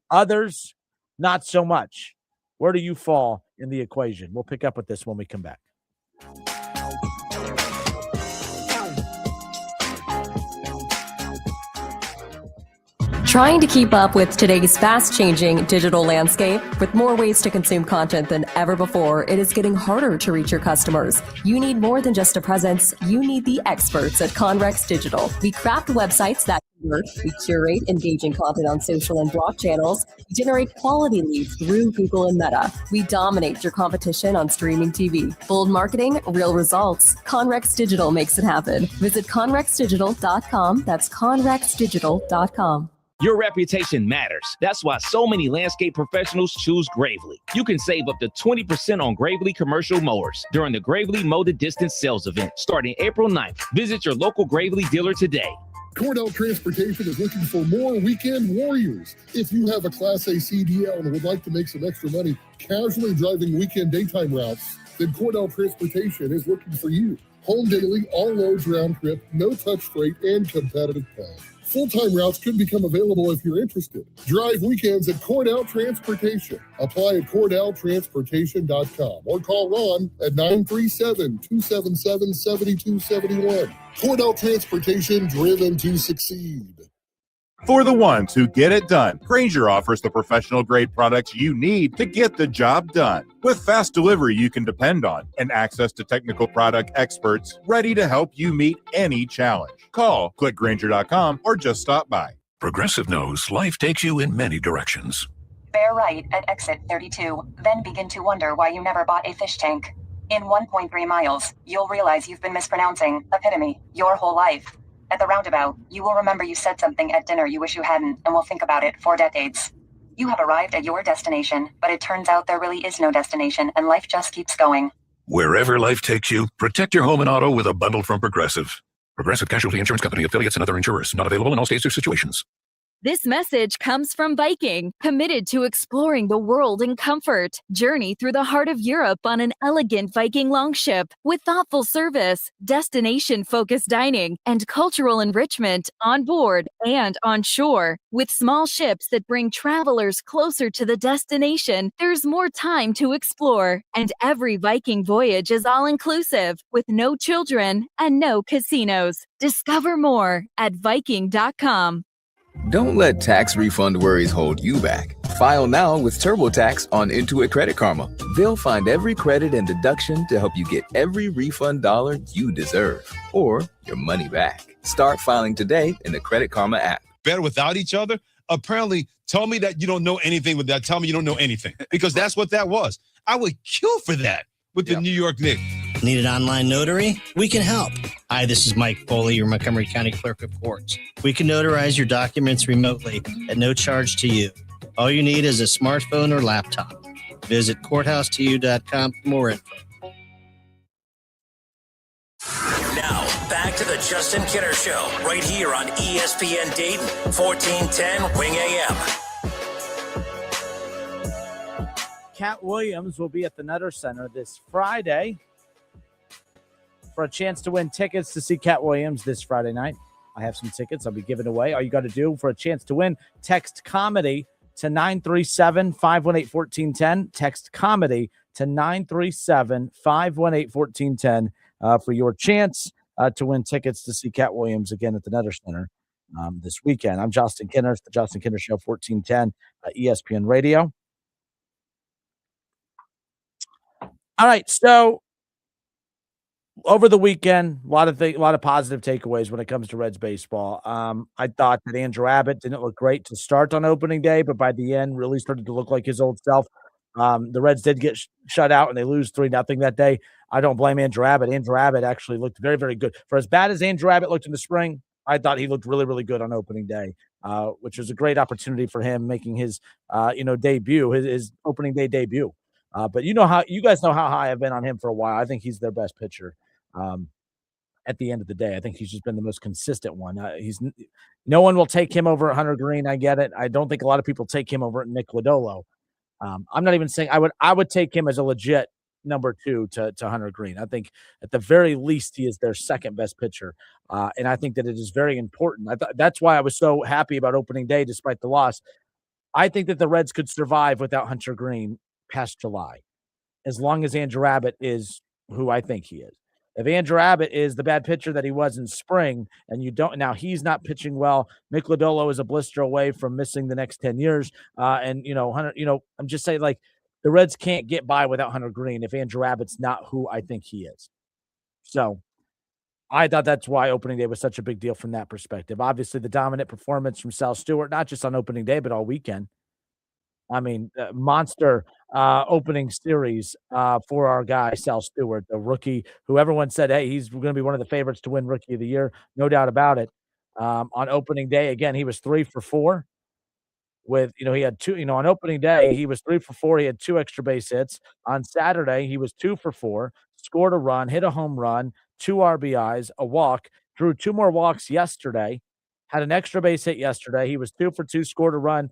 [SPEAKER 5] Others, not so much. Where do you fall in the equation? We'll pick up with this when we come back.
[SPEAKER 1] Trying to keep up with today's fast-changing digital landscape? With more ways to consume content than ever before, it is getting harder to reach your customers. You need more than just a presence. You need the experts at Conrex Digital. We craft websites that convert. We curate engaging content on social and blog channels. We generate quality leads through Google and Meta. We dominate your competition on streaming TV. Bold marketing, real results. Conrex Digital makes it happen. Visit conrexdigital.com. That's conrexdigital.com.
[SPEAKER 6] Your reputation matters. That's why so many landscape professionals choose Gravely. You can save up to 20% on Gravely commercial mowers during the Gravely Mow the Distance sales event starting April 9th. Visit your local Gravely dealer today.
[SPEAKER 7] Cordell Transportation is looking for more weekend warriors. If you have a Class A CDL and would like to make some extra money casually driving weekend daytime routes, then Cordell Transportation is looking for you. Home daily, all loads round trip, no touch freight, and competitive pay. Full-time routes could become available if you're interested. Drive weekends at Cordell Transportation. Apply at CordellTransportation.com or call Ron at 937-277-7271. Cordell Transportation, driven to succeed.
[SPEAKER 18] For the ones who get it done, Grainger offers the professional-grade products you need to get the job done. With fast delivery you can depend on and access to technical product experts ready to help you meet any challenge. Call, click Grainger.com, or just stop by.
[SPEAKER 16] Progressive knows life takes you in many directions.
[SPEAKER 25] Bear right at exit 32, then begin to wonder why you never bought a fish tank. In 1.3 miles, you'll realize you've been mispronouncing epitome your whole life. At the roundabout, you will remember you said something at dinner you wish you hadn't and will think about it for decades. You have arrived at your destination, but it turns out there really is no destination and life just keeps going.
[SPEAKER 16] Wherever life takes you, protect your home and auto with a bundle from Progressive. Progressive Casualty Insurance Company, affiliates, and other insurers. Not available in all states or situations.
[SPEAKER 3] This message comes from Viking, committed to exploring the world in comfort. Journey through the heart of Europe on an elegant Viking longship with thoughtful service, destination-focused dining, and cultural enrichment on board and on shore. With small ships that bring travelers closer to the destination, there's more time to explore. And every Viking voyage is all-inclusive, with no children and no casinos. Discover more at Viking.com.
[SPEAKER 19] Don't let tax refund worries hold you back. File now with TurboTax on Intuit Credit Karma. They'll find every credit and deduction to help you get every refund dollar you deserve, or your money back. Start filing today in the Credit Karma app.
[SPEAKER 20] Better without each other? Apparently, tell me that you don't know anything with that. Tell me you don't know anything, because that's what that was. I would kill for that with the New York Knicks.
[SPEAKER 21] Need an online notary? We can help. Hi, this is Mike Foley, your Montgomery County Clerk of Courts. We can notarize your documents remotely at no charge to you. All you need is a smartphone or laptop. Visit courthouse2u.com for more info.
[SPEAKER 28] Now, back to the Justin Kinner Show, right here on ESPN Dayton, 1410 Wing AM.
[SPEAKER 5] Cat Williams will be at the Nutter Center this Friday for a chance to win tickets to see Cat Williams this Friday night. I have some tickets I'll be giving away. All you got to do for a chance to win, text comedy to 937-518-1410. Text comedy to 937-518-1410 for your chance to win tickets to see Cat Williams again at the Nutter Center this weekend. I'm Justin Kinner. It's the Justin Kinner Show, 1410 ESPN Radio. All right, so over the weekend, a lot of positive takeaways when it comes to Reds baseball. I thought that Andrew Abbott didn't look great to start on opening day, but by the end, really started to look like his old self. The Reds did get shut out, and they lose 3-0 that day. I don't blame Andrew Abbott. Andrew Abbott actually looked very, very good. For as bad as Andrew Abbott looked in the spring, I thought he looked really, really good on opening day, which was a great opportunity for him making his, debut, his opening day debut. But you guys know how high I've been on him for a while. I think he's their best pitcher. At the end of the day, I think he's just been the most consistent one. No one will take him over Hunter Green. I get it. I don't think a lot of people take him over Nick Lodolo. I'm not even saying I would take him as a legit number 2 to Hunter Green. I think at the very least he is their second best pitcher, and I think that it is very important. That's why I was so happy about opening day despite the loss. I think that the Reds could survive without Hunter Green past July, as long as Andrew Abbott is who I think he is. If Andrew Abbott is the bad pitcher that he was in spring, and now he's not pitching well, Nick Lodolo is a blister away from missing the next 10 years. Hunter, I'm just saying, like, the Reds can't get by without Hunter Green if Andrew Abbott's not who I think he is. So I thought that's why opening day was such a big deal from that perspective. Obviously, the dominant performance from Sal Stewart, not just on opening day, but all weekend. I mean, monster opening series for our guy, Sal Stewart, the rookie, who everyone said, hey, he's going to be one of the favorites to win Rookie of the Year. No doubt about it. On opening day, again, he was 3 for 4 with, he had 2, on opening day, he was 3 for 4. He had 2 extra base hits. On Saturday, he was 2 for 4, scored a run, hit a home run, 2 RBIs, a walk, drew 2 more walks yesterday, had an extra base hit yesterday. He was 2 for 2, scored a run,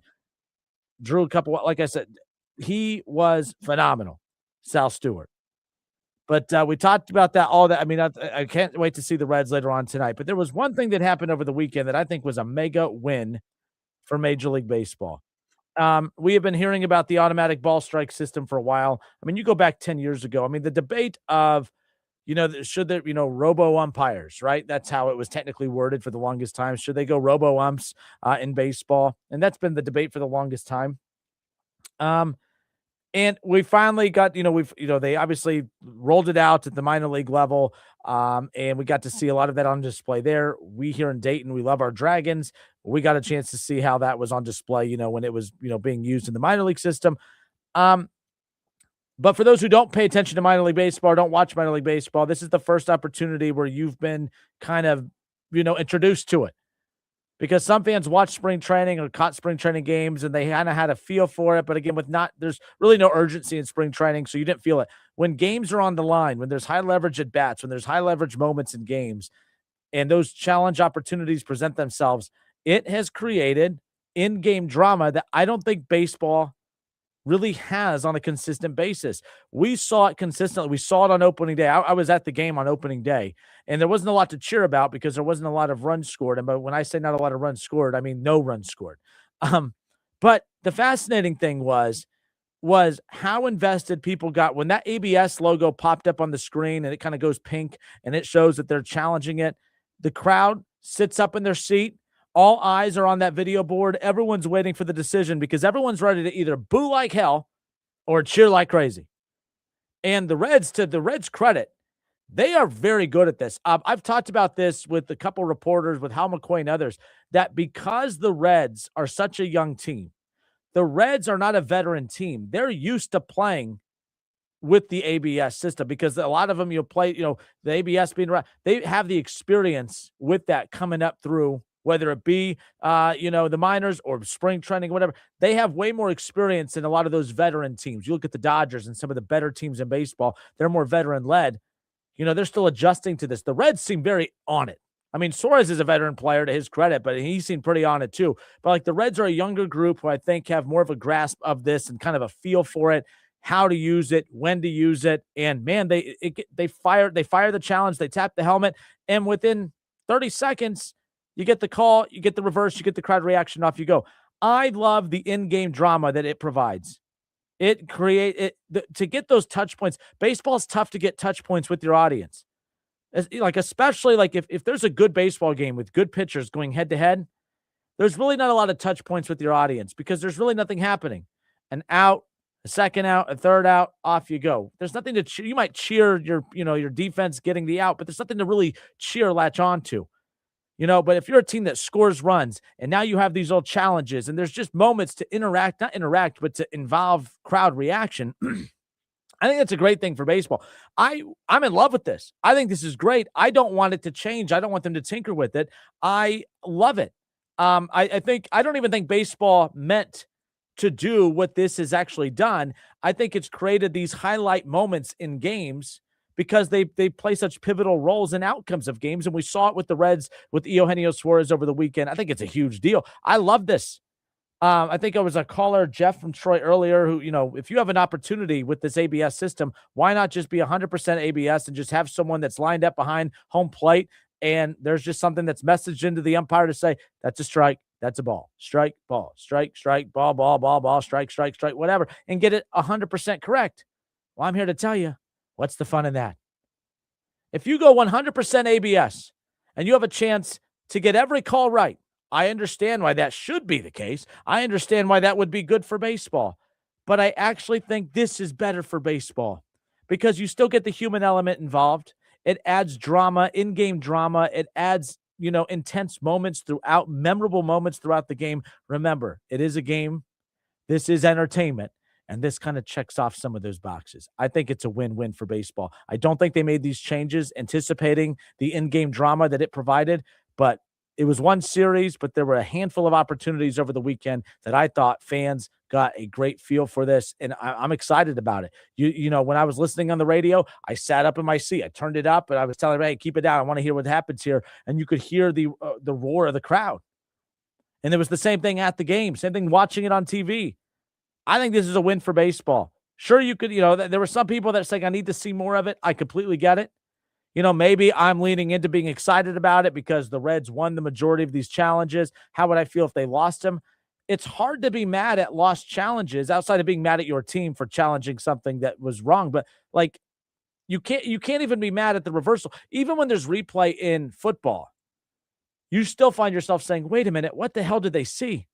[SPEAKER 5] drew a couple. Like I said, he was phenomenal, Sal Stewart. But we talked about that, all that. I mean, I can't wait to see the Reds later on tonight. But there was one thing that happened over the weekend that I think was a mega win for Major League Baseball. We have been hearing about the automatic ball strike system for a while. I mean, you go back 10 years ago. I mean, the debate of, should there, robo umpires, right? That's how it was technically worded for the longest time. Should they go robo umps in baseball? And that's been the debate for the longest time. And we finally got, they obviously rolled it out at the minor league level. And we got to see a lot of that on display there. We here in Dayton, we love our Dragons. We got a chance to see how that was on display, when it was, being used in the minor league system. But for those who don't pay attention to minor league baseball, or don't watch minor league baseball, this is the first opportunity where you've been kind of, introduced to it. Because some fans watch spring training or caught spring training games and they kind of had a feel for it. But again, there's really no urgency in spring training, so you didn't feel it. When games are on the line, when there's high leverage at bats, when there's high leverage moments in games, and those challenge opportunities present themselves, it has created in-game drama that I don't think baseball really has on a consistent basis. We saw it consistently. We saw it on opening day. I was at the game on opening day, and there wasn't a lot to cheer about because there wasn't a lot of runs scored. But when I say not a lot of runs scored, I mean no runs scored. But the fascinating thing was how invested people got when that ABS logo popped up on the screen and it kind of goes pink and it shows that they're challenging it. The crowd sits up in their seat. All eyes are on that video board. Everyone's waiting for the decision because everyone's ready to either boo like hell or cheer like crazy. And the Reds, to the Reds' credit, they are very good at this. I've talked about this with a couple reporters, with Hal McCoy and others, that because the Reds are such a young team, the Reds are not a veteran team. They're used to playing with the ABS system because a lot of them you'll play, the ABS being around, they have the experience with that coming up through, whether it be, the minors or spring training, whatever. They have way more experience than a lot of those veteran teams. You look at the Dodgers and some of the better teams in baseball, they're more veteran-led. They're still adjusting to this. The Reds seem very on it. I mean, Suarez is a veteran player to his credit, but he seemed pretty on it too. But the Reds are a younger group who I think have more of a grasp of this and kind of a feel for it, how to use it, when to use it. And man, they fire the challenge, they tap the helmet, and within 30 seconds, you get the call, you get the reverse, you get the crowd reaction, off you go. I love the in-game drama that it provides. To get those touch points. Baseball's tough to get touch points with your audience. Especially if there's a good baseball game with good pitchers going head to head, there's really not a lot of touch points with your audience because there's really nothing happening. An out, a second out, a third out, off you go. There's nothing to cheer. You might cheer your defense getting the out, but there's nothing to really latch on to. But if you're a team that scores runs and now you have these little challenges and there's just moments to not interact, but to involve crowd reaction, I think that's a great thing for baseball. I'm in love with this. I think this is great. I don't want it to change. I don't want them to tinker with it. I love it. I don't even think baseball meant to do what this has actually done. I think it's created these highlight moments in games because they play such pivotal roles in outcomes of games. And we saw it with the Reds, with Eugenio Suarez over the weekend. I think it's a huge deal. I love this. I think it was a caller, Jeff from Troy earlier, who, if you have an opportunity with this ABS system, why not just be 100% ABS and just have someone that's lined up behind home plate and there's just something that's messaged into the umpire to say, that's a strike, that's a ball, strike, ball, strike, ball, ball, strike, whatever, and get it 100% correct. Well, I'm here to tell you, what's the fun in that? If you go 100% ABS and you have a chance to get every call right, I understand why that should be the case. I understand why that would be good for baseball. But I actually think this is better for baseball because you still get the human element involved. It adds drama, in-game drama. It adds, intense moments throughout, memorable moments throughout the game. Remember, it is a game. This is entertainment. And this kind of checks off some of those boxes. I think it's a win-win for baseball. I don't think they made these changes anticipating the in-game drama that it provided, but it was one series, but there were a handful of opportunities over the weekend that I thought fans got a great feel for this, and I'm excited about it. When I was listening on the radio, I sat up in my seat. I turned it up, and I was telling everybody, hey, keep it down. I want to hear what happens here. And you could hear the roar of the crowd. And it was the same thing at the game, same thing watching it on TV. I think this is a win for baseball. Sure, you could, there were some people that are saying, I need to see more of it. I completely get it. Maybe I'm leaning into being excited about it because the Reds won the majority of these challenges. How would I feel if they lost them? It's hard to be mad at lost challenges outside of being mad at your team for challenging something that was wrong. But you can't even be mad at the reversal. Even when there's replay in football, you still find yourself saying, wait a minute, what the hell did they see?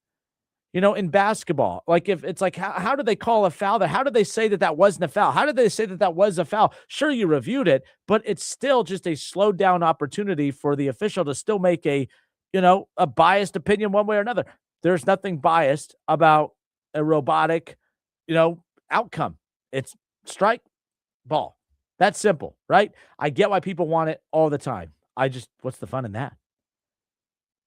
[SPEAKER 5] In basketball, if it's how did they call a foul there? How did they say that wasn't a foul? How did they say that was a foul? Sure, you reviewed it, but it's still just a slowed down opportunity for the official to still make a biased opinion one way or another. There's nothing biased about a robotic, outcome. It's strike, ball. That's simple, right? I get why people want it all the time. What's the fun in that?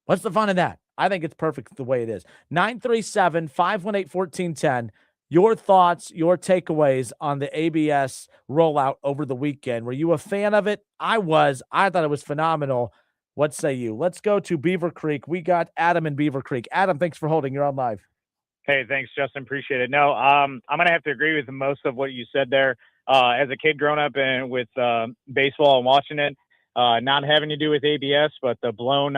[SPEAKER 5] What's the fun in that? I think it's perfect the way it is. 937-518-1410. Your thoughts, your takeaways on the ABS rollout over the weekend. Were you a fan of it? I was. I thought it was phenomenal. What say you? Let's go to Beaver Creek. We got Adam in Beaver Creek. Adam, thanks for holding. You're on live.
[SPEAKER 4] Hey, thanks, Justin. Appreciate it. No, I'm going to have to agree with most of what you said there. As a kid growing up and with baseball and watching it, not having to do with ABS, but the blown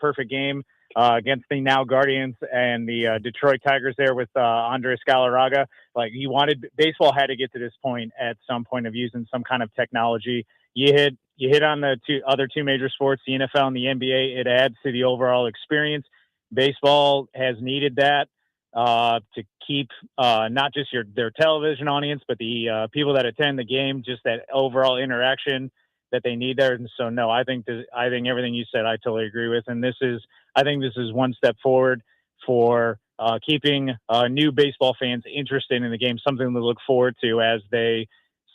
[SPEAKER 4] perfect game against the now Guardians and the Detroit Tigers there with Andres Galarraga. Like, baseball had to get to this point at some point of using some kind of technology. You hit on the other two major sports, the NFL and the NBA. It adds to the overall experience. Baseball has needed that to keep not just their television audience, but the people that attend the game, just that overall interaction that they need there. And so, no, I think everything you said, I totally agree with. And I think this is one step forward for keeping new baseball fans interested in the game, something to look forward to as they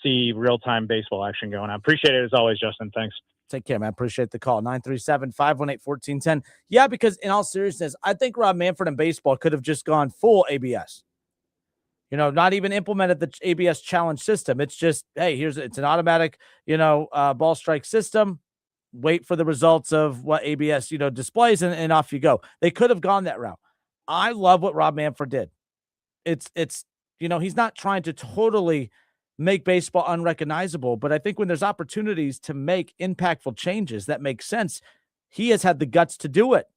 [SPEAKER 4] see real-time baseball action going on. Appreciate it as always, Justin. Thanks.
[SPEAKER 5] Take care, man. Appreciate the call. 937-518-1410. Yeah, because in all seriousness, I think Rob Manfred in baseball could have just gone full ABS. Not even implemented the ABS challenge system. It's just, hey, it's an automatic, ball strike system. Wait for the results of what ABS, displays, and off you go. They could have gone that route. I love what Rob Manfred did. It's he's not trying to totally make baseball unrecognizable, but I think when there's opportunities to make impactful changes that make sense, he has had the guts to do it.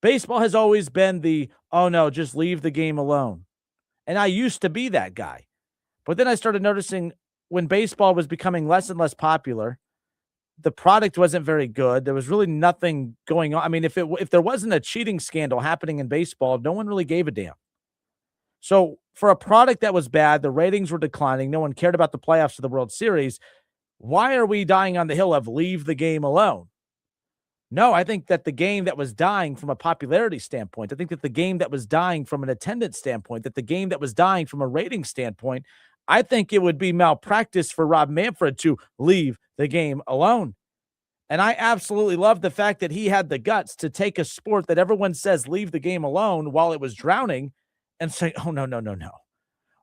[SPEAKER 5] Baseball has always been oh no, just leave the game alone. And I used to be that guy. But then I started noticing when baseball was becoming less and less popular, the product wasn't very good. There was really nothing going on. I mean, if there wasn't a cheating scandal happening in baseball, no one really gave a damn. So for a product that was bad, the ratings were declining, no one cared about the playoffs of the World Series, why are we dying on the hill of leave the game alone? No, I think that the game that was dying from a popularity standpoint, I think that the game that was dying from an attendance standpoint, that the game that was dying from a rating standpoint, I think it would be malpractice for Rob Manfred to leave the game alone. And I absolutely love the fact that he had the guts to take a sport that everyone says leave the game alone while it was drowning and say, oh, no.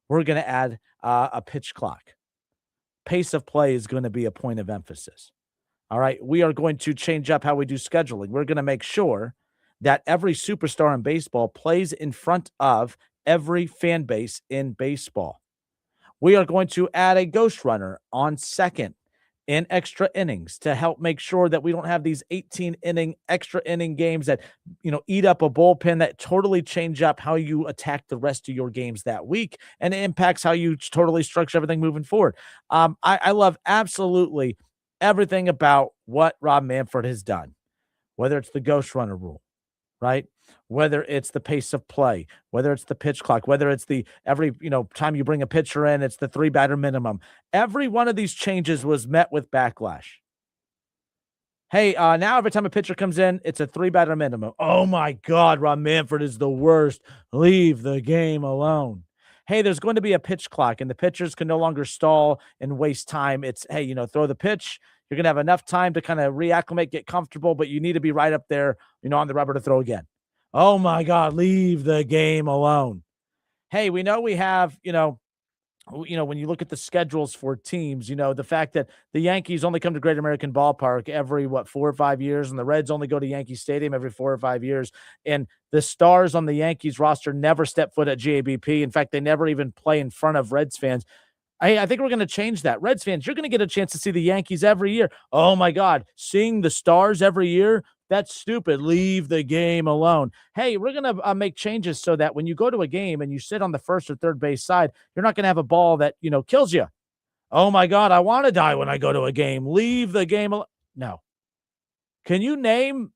[SPEAKER 5] We're going to add a pitch clock. Pace of play is going to be a point of emphasis. All right. We are going to change up how we do scheduling. We're going to make sure that every superstar in baseball plays in front of every fan base in baseball. We are going to add a ghost runner on second in extra innings to help make sure that we don't have these 18-inning extra inning games that, eat up a bullpen, that totally change up how you attack the rest of your games that week, and it impacts how you totally structure everything moving forward. I love absolutely everything about what Rob Manfred has done, whether it's the ghost runner rule, right? Whether it's the pace of play, whether it's the pitch clock, whether it's every time you bring a pitcher in, it's the 3-batter minimum. Every one of these changes was met with backlash. Hey, now every time a pitcher comes in, it's a 3-batter minimum. Oh my God, Rob Manfred is the worst. Leave the game alone. Hey, there's going to be a pitch clock and the pitchers can no longer stall and waste time. It's, hey, throw the pitch. You're going to have enough time to kind of reacclimate, get comfortable, but you need to be right up there, on the rubber to throw again. Oh my God, leave the game alone. Hey, we know we have, when you look at the schedules for teams, the fact that the Yankees only come to Great American Ballpark every, 4 or 5 years, and the Reds only go to Yankee Stadium every 4 or 5 years. And the stars on the Yankees roster never step foot at GABP. In fact, they never even play in front of Reds fans. I think we're going to change that. Reds fans, you're going to get a chance to see the Yankees every year. Oh my God, seeing the stars every year? That's stupid. Leave the game alone. Hey, we're going to make changes so that when you go to a game and you sit on the first or third base side, you're not going to have a ball that, kills you. Oh my God, I want to die when I go to a game. Leave the game alone. No. Can you name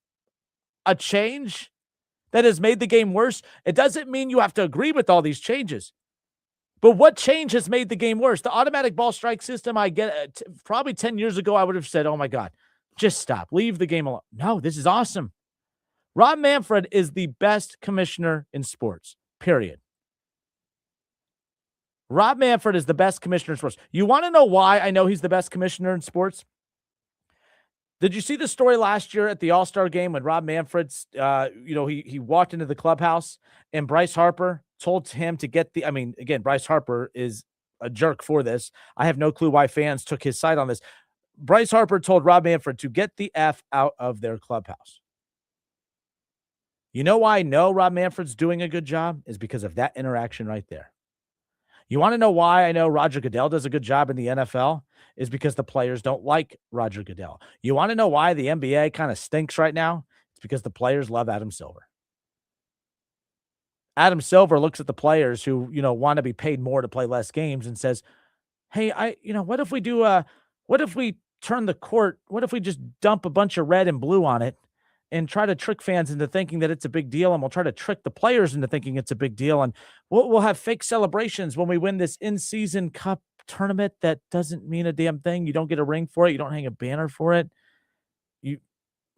[SPEAKER 5] a change that has made the game worse? It doesn't mean you have to agree with all these changes. But what change has made the game worse? The automatic ball strike system, I get probably 10 years ago, I would have said, oh my God, just stop. Leave the game alone. No, this is awesome. Rob Manfred is the best commissioner in sports, period. Rob Manfred is the best commissioner in sports. You want to know why I know he's the best commissioner in sports? Did you see the story last year at the All-Star game when Rob Manfred, he walked into the clubhouse and Bryce Harper told him to get again, Bryce Harper is a jerk for this. I have no clue why fans took his side on this. Bryce Harper told Rob Manfred to get the F out of their clubhouse. You know why I know Rob Manfred's doing a good job? Is because of that interaction right there. You want to know why I know Roger Goodell does a good job in the NFL? Is because the players don't like Roger Goodell. You want to know why the NBA kind of stinks right now? It's because the players love Adam Silver. Adam Silver looks at the players who, want to be paid more to play less games and says, hey, what if we turn the court, what if we just dump a bunch of red and blue on it and try to trick fans into thinking that it's a big deal, and we'll try to trick the players into thinking it's a big deal, and we'll have fake celebrations when we win this in-season cup tournament that doesn't mean a damn thing. You don't get a ring for it. You don't hang a banner for it.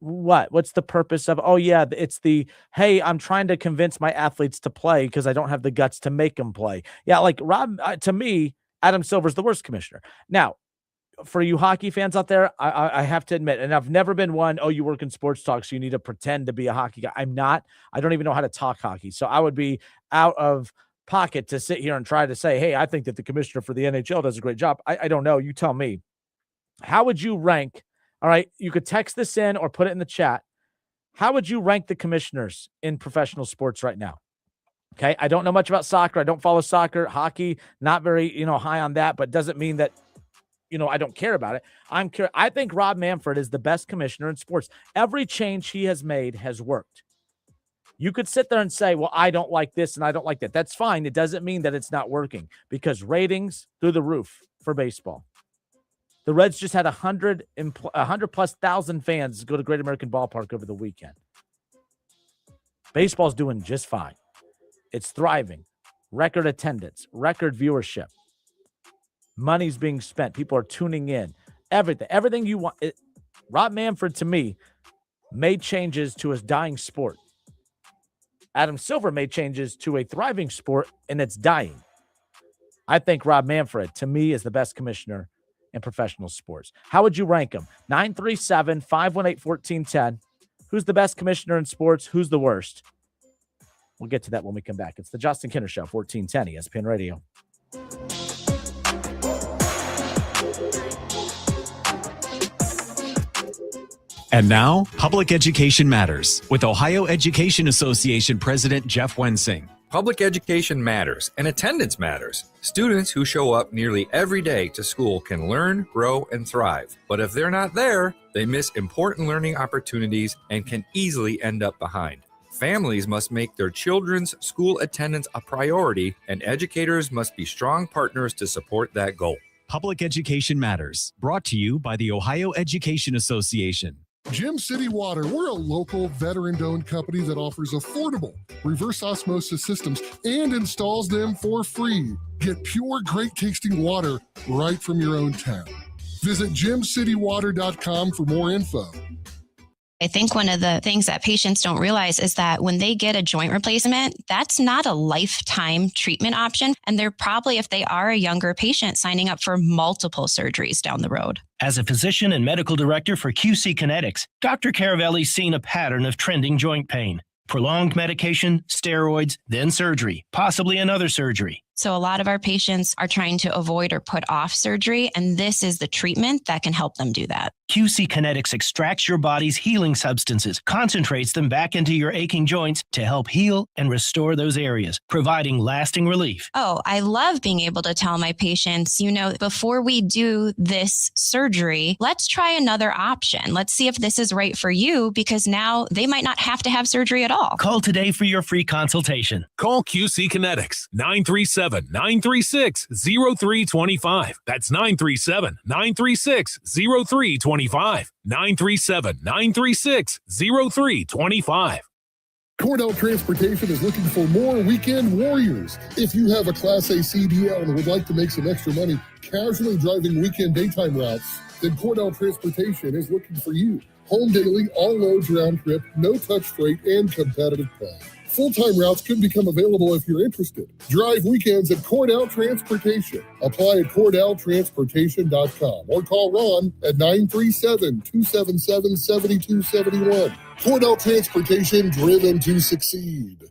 [SPEAKER 5] What's the purpose of, it's the, hey, I'm trying to convince my athletes to play because I don't have the guts to make them play. Yeah, like Rob, to me, Adam Silver's the worst commissioner. Now, for you hockey fans out there, I have to admit, and I've never been one, you work in sports talk, so you need to pretend to be a hockey guy. I'm not. I don't even know how to talk hockey. So I would be out of pocket to sit here and try to say, hey, I think that the commissioner for the NHL does a great job. I don't know. You tell me. How would you rank? All right, you could text this in or put it in the chat. How would you rank the commissioners in professional sports right now? Okay, I don't know much about soccer. I don't follow soccer. Hockey, not very, high on that, but doesn't mean that, I don't care about it. I think Rob Manfred is the best commissioner in sports. Every change he has made has worked. You could sit there and say, well, I don't like this and I don't like that. That's fine. It doesn't mean that it's not working because ratings through the roof for baseball. The Reds just had 100 plus thousand fans go to Great American Ballpark over the weekend. Baseball's doing just fine. It's thriving. Record attendance, record viewership. Money's being spent. People are tuning in. Everything you want. Rob Manfred, to me, made changes to his dying sport. Adam Silver made changes to a thriving sport, and it's dying. I think Rob Manfred, to me, is the best commissioner in professional sports. How would you rank him? 937-518-1410. Who's the best commissioner in sports? Who's the worst? We'll get to that when we come back. It's the Justin Kinner Show, 1410 ESPN Radio.
[SPEAKER 8] And now, Public Education Matters with Ohio Education Association President Jeff Wensing.
[SPEAKER 9] Public education matters, and attendance matters. Students who show up nearly every day to school can learn, grow, and thrive. But if they're not there, they miss important learning opportunities and can easily end up behind. Families must make their children's school attendance a priority, and educators must be strong partners to support that goal.
[SPEAKER 8] Public Education Matters, brought to you by the Ohio Education Association.
[SPEAKER 7] Gem City Water, we're a local veteran-owned company that offers affordable reverse osmosis systems and installs them for free. Get pure, great-tasting water right from your own town. Visit gemcitywater.com for more info.
[SPEAKER 13] I think one of the things that patients don't realize is that when they get a joint replacement, that's not a lifetime treatment option. And they're probably, if they are a younger patient, signing up for multiple surgeries down the road.
[SPEAKER 22] As a physician and medical director for QC Kinetics, Dr. Caravelli's seen a pattern of trending joint pain. Prolonged medication, steroids, then surgery, possibly another surgery.
[SPEAKER 13] So a lot of our patients are trying to avoid or put off surgery, and this is the treatment that can help them do that.
[SPEAKER 22] QC Kinetics extracts your body's healing substances, concentrates them back into your aching joints to help heal and restore those areas, providing lasting relief.
[SPEAKER 13] Oh, I love being able to tell my patients, before we do this surgery, let's try another option. Let's see if this is right for you, because now they might not have to have surgery at all.
[SPEAKER 22] Call today for your free consultation.
[SPEAKER 23] Call QC Kinetics, 937-936-0325. That's 937-936-0325. 937-936-0325.
[SPEAKER 7] Cordell Transportation is looking for more weekend warriors. If you have a Class A CDL and would like to make some extra money casually driving weekend daytime routes, then Cordell Transportation is looking for you. Home daily, all loads round trip, no touch freight, and competitive pay. Full-time routes could become available if you're interested. Drive weekends at Cordell Transportation. Apply at CordellTransportation.com or call Ron at 937-277-7271. Cordell Transportation, driven to succeed.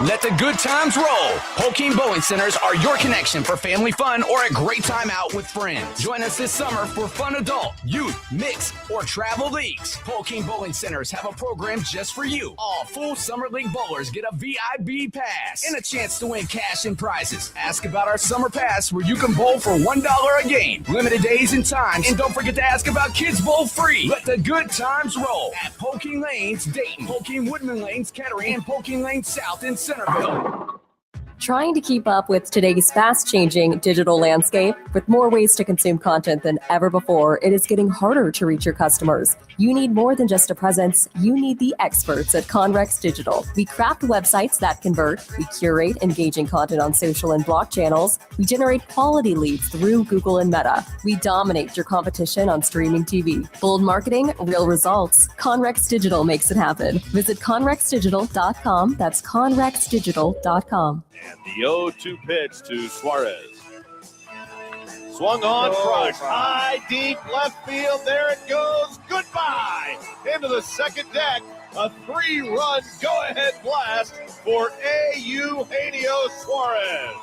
[SPEAKER 10] Let the good times roll. Polking Bowling Centers are your connection for family fun or a great time out with friends. Join us this summer for fun adult, youth, mixed, or travel leagues. Polking Bowling Centers have a program just for you. All full Summer League bowlers get a VIB pass and a chance to win cash and prizes. Ask about our Summer Pass where you can bowl for $1 a game. Limited days and times. And don't forget to ask about Kids Bowl free. Let the good times roll at Polking Lanes, Dayton, Polking Woodman Lanes, Kettering, and Polking Lanes South in Centerville.
[SPEAKER 1] Trying to keep up with today's fast-changing digital landscape? With more ways to consume content than ever before, it is getting harder to reach your customers. You need more than just a presence. You need the experts at Conrex Digital. We craft websites that convert. We curate engaging content on social and blog channels. We generate quality leads through Google and Meta. We dominate your competition on streaming TV. Bold marketing, real results. Conrex Digital makes it happen. Visit conrexdigital.com. That's conrexdigital.com.
[SPEAKER 11] And the 0-2 pitch to Suarez. Swung on front, high, deep left field. There it goes. Goodbye. Into the second deck. A 3-run go-ahead blast for Eugenio Suarez.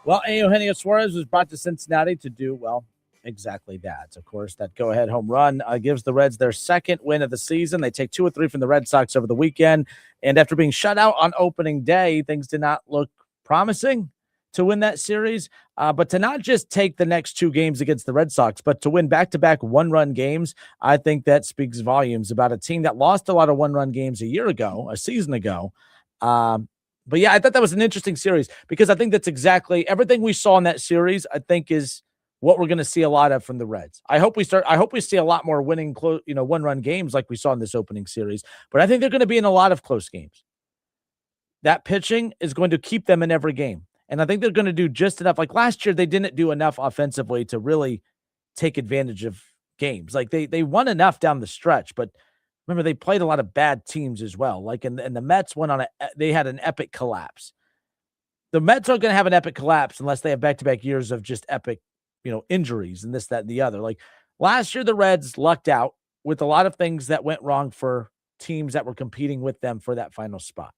[SPEAKER 5] Well, Eugenio Suarez was brought to Cincinnati to do, well, exactly that. Of course, that go-ahead home run gives the Reds their second win of the season. They take 2 of 3 from the Red Sox over the weekend. And after being shut out on opening day, things did not look promising to win that series. But to not just take the next 2 games against the Red Sox, but to win back-to-back one-run games, I think that speaks volumes about a team that lost a lot of one-run games a season ago. But yeah, I thought that was an interesting series because I think that's exactly everything we saw in that series, I think is what we're going to see a lot of from the Reds. I hope we see a lot more winning, one-run games like we saw in this opening series, but I think they're going to be in a lot of close games. That pitching is going to keep them in every game. And I think they're going to do just enough. Like last year, they didn't do enough offensively to really take advantage of games. Like they won enough down the stretch, but remember they played a lot of bad teams as well. Like and the Mets they had an epic collapse. The Mets aren't going to have an epic collapse unless they have back-to-back years of just epic, injuries and this, that, and the other. Like last year, the Reds lucked out with a lot of things that went wrong for teams that were competing with them for that final spot.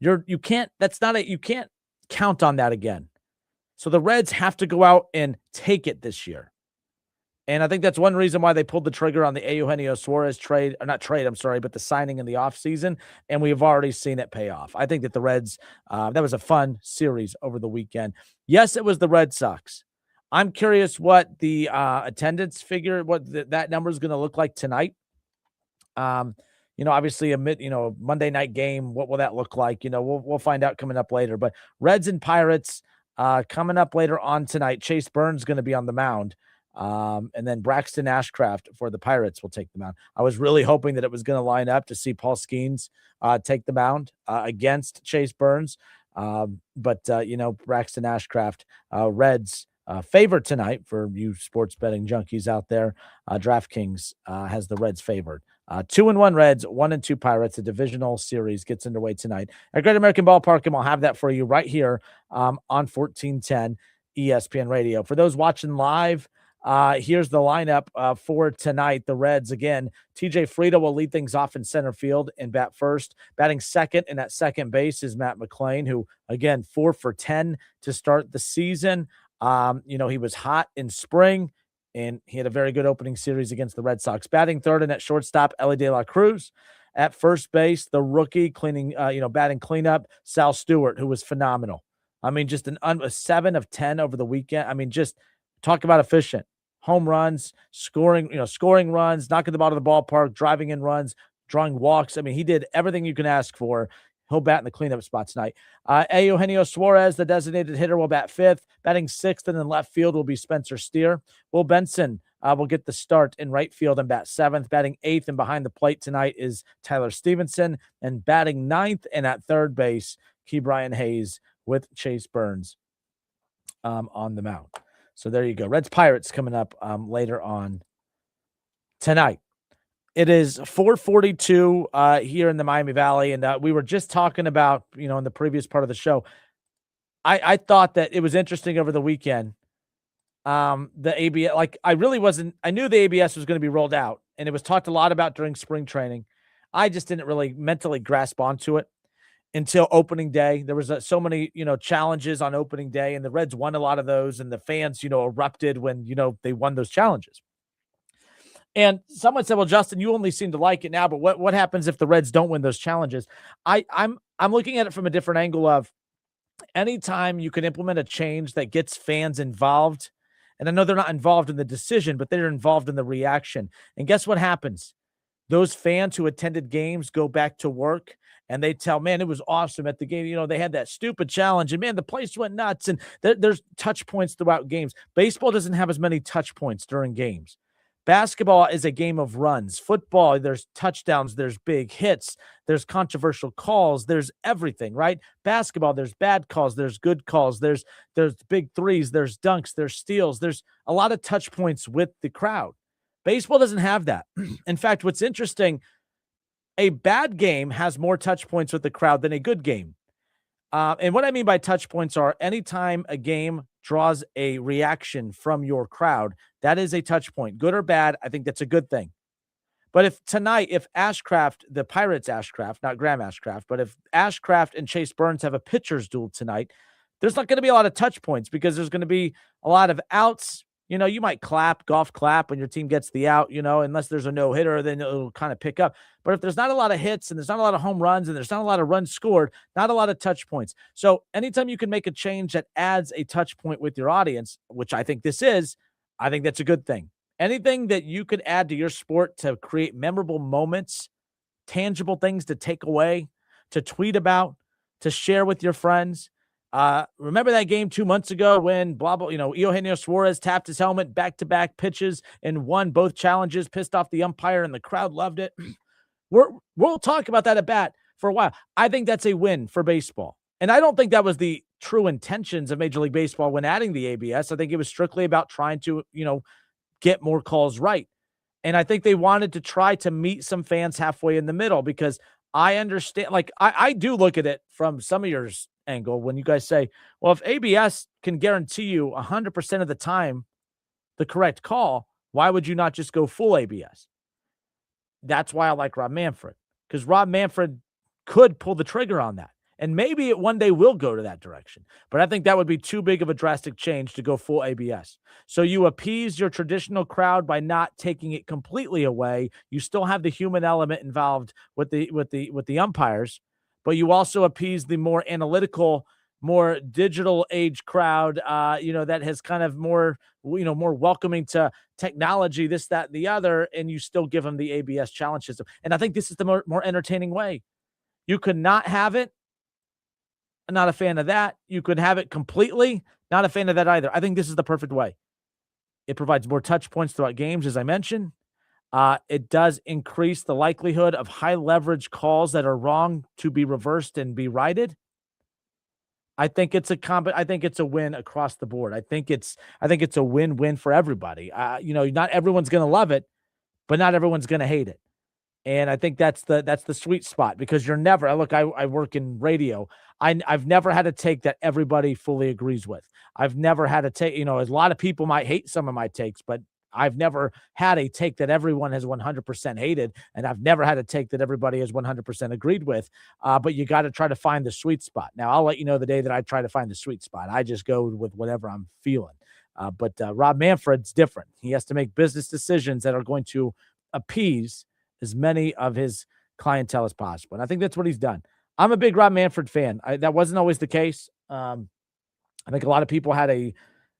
[SPEAKER 5] You can't count on that again. So the Reds have to go out and take it this year. And I think that's one reason why they pulled the trigger on the Eugenio Suarez but the signing in the offseason. And we've already seen it pay off. I think that the Reds, that was a fun series over the weekend. Yes, it was the Red Sox. I'm curious what the attendance figure, that number is going to look like tonight. Obviously Monday night game. What will that look like? We'll find out coming up later. But Reds and Pirates coming up later on tonight. Chase Burns going to be on the mound. And then Braxton Ashcraft for the Pirates will take the mound. I was really hoping that it was going to line up to see Paul Skeens take the mound against Chase Burns. But Braxton Ashcraft, Reds favored tonight for you sports betting junkies out there. DraftKings has the Reds favored. 2-1 Reds, 1-2 Pirates. A divisional series gets underway tonight at Great American Ballpark, and we'll have that for you right here on 1410 ESPN Radio. For those watching live, here's the lineup for tonight. The Reds, again, TJ Frieda will lead things off in center field and bat first. Batting second and at second base is Matt McClain, who, again, 4 for 10 to start the season. He was hot in spring, and he had a very good opening series against the Red Sox. Batting third and at shortstop, Ellie De La Cruz. At first base, the rookie batting cleanup, Sal Stewart, who was phenomenal. I mean, just a 7 of 10 over the weekend. I mean, just talk about efficient. Home runs, scoring runs, knocking the ball to the ballpark, driving in runs, drawing walks. I mean, he did everything you can ask for. He'll bat in the cleanup spot tonight. Eugenio Suarez, the designated hitter, will bat fifth. Batting sixth and in left field will be Spencer Steer. Will Benson will get the start in right field and bat seventh. Batting eighth and behind the plate tonight is Tyler Stevenson. And batting ninth and at third base, Ke'Bryan Hayes with Chase Burns on the mound. So there you go. Reds Pirates coming up later on tonight. It is 4:42 here in the Miami Valley, and we were just talking about, in the previous part of the show, I thought that it was interesting over the weekend. The ABS, I knew the ABS was going to be rolled out, and it was talked a lot about during spring training. I just didn't really mentally grasp onto it. until opening day. There was so many, challenges on opening day, and the Reds won a lot of those, and the fans, erupted when, they won those challenges. And someone said, well, Justin, you only seem to like it now, but what happens if the Reds don't win those challenges? I'm looking at it from a different angle of anytime you can implement a change that gets fans involved, and I know they're not involved in the decision, but they're involved in the reaction. And guess what happens? Those fans who attended games go back to work and they tell, man, it was awesome at the game. They had that stupid challenge and man, the place went nuts. And there's touch points throughout games. Baseball doesn't have as many touch points during games. Basketball is a game of runs. Football, there's touchdowns, there's big hits, there's controversial calls, there's everything, right? Basketball, there's bad calls, there's good calls, there's big threes, there's dunks, there's steals, there's a lot of touch points with the crowd. Baseball doesn't have that. In fact, what's interesting, a bad game has more touch points with the crowd than a good game. And what I mean by touch points are anytime a game draws a reaction from your crowd, that is a touch point. Good or bad, I think that's a good thing. But if Ashcraft, the Pirates Ashcraft, not Graham Ashcraft, but if Ashcraft and Chase Burns have a pitcher's duel tonight, there's not going to be a lot of touch points because there's going to be a lot of outs. You might golf clap when your team gets the out, unless there's a no-hitter, then it'll kind of pick up. But if there's not a lot of hits and there's not a lot of home runs and there's not a lot of runs scored, not a lot of touch points. So anytime you can make a change that adds a touch point with your audience, which I think this is, I think that's a good thing. Anything that you could add to your sport to create memorable moments, tangible things to take away, to tweet about, to share with your friends. Remember that game 2 months ago when Eugenio Suarez tapped his helmet back-to-back pitches and won both challenges, pissed off the umpire, and the crowd loved it. We'll talk about that at bat for a while. I think that's a win for baseball. And I don't think that was the true intentions of Major League Baseball when adding the ABS. I think it was strictly about trying to, get more calls right. And I think they wanted to try to meet some fans halfway in the middle because I understand, I do look at it from some of yours angle when you guys say, well, if ABS can guarantee you 100% of the time the correct call, why would you not just go full ABS? That's why I like Rob Manfred, because Rob Manfred could pull the trigger on that. And maybe it one day will go to that direction. But I think that would be too big of a drastic change to go full ABS. So you appease your traditional crowd by not taking it completely away. You still have the human element involved with the umpires, but you also appease the more analytical, more digital age crowd, that has kind of more, more welcoming to technology, this, that, and the other, and you still give them the ABS challenge system. And I think this is the more entertaining way. You could not have it. I'm not a fan of that. You could have it completely. Not a fan of that either. I think this is the perfect way. It provides more touch points throughout games, as I mentioned. It does increase the likelihood of high leverage calls that are wrong to be reversed and be righted. I think it's a win across the board. I think it's a win-win for everybody. Not everyone's going to love it, but not everyone's going to hate it. And I think that's the sweet spot because you're never, I work in radio. I've never had a take that everybody fully agrees with. I've never had a take, a lot of people might hate some of my takes, but I've never had a take that everyone has 100% hated. And I've never had a take that everybody has 100% agreed with. But you got to try to find the sweet spot. Now I'll let you know the day that I try to find the sweet spot. I just go with whatever I'm feeling. But Rob Manfred's different. He has to make business decisions that are going to appease as many of his clientele as possible. And I think that's what he's done. I'm a big Rob Manfred fan. That wasn't always the case. I think a lot of people had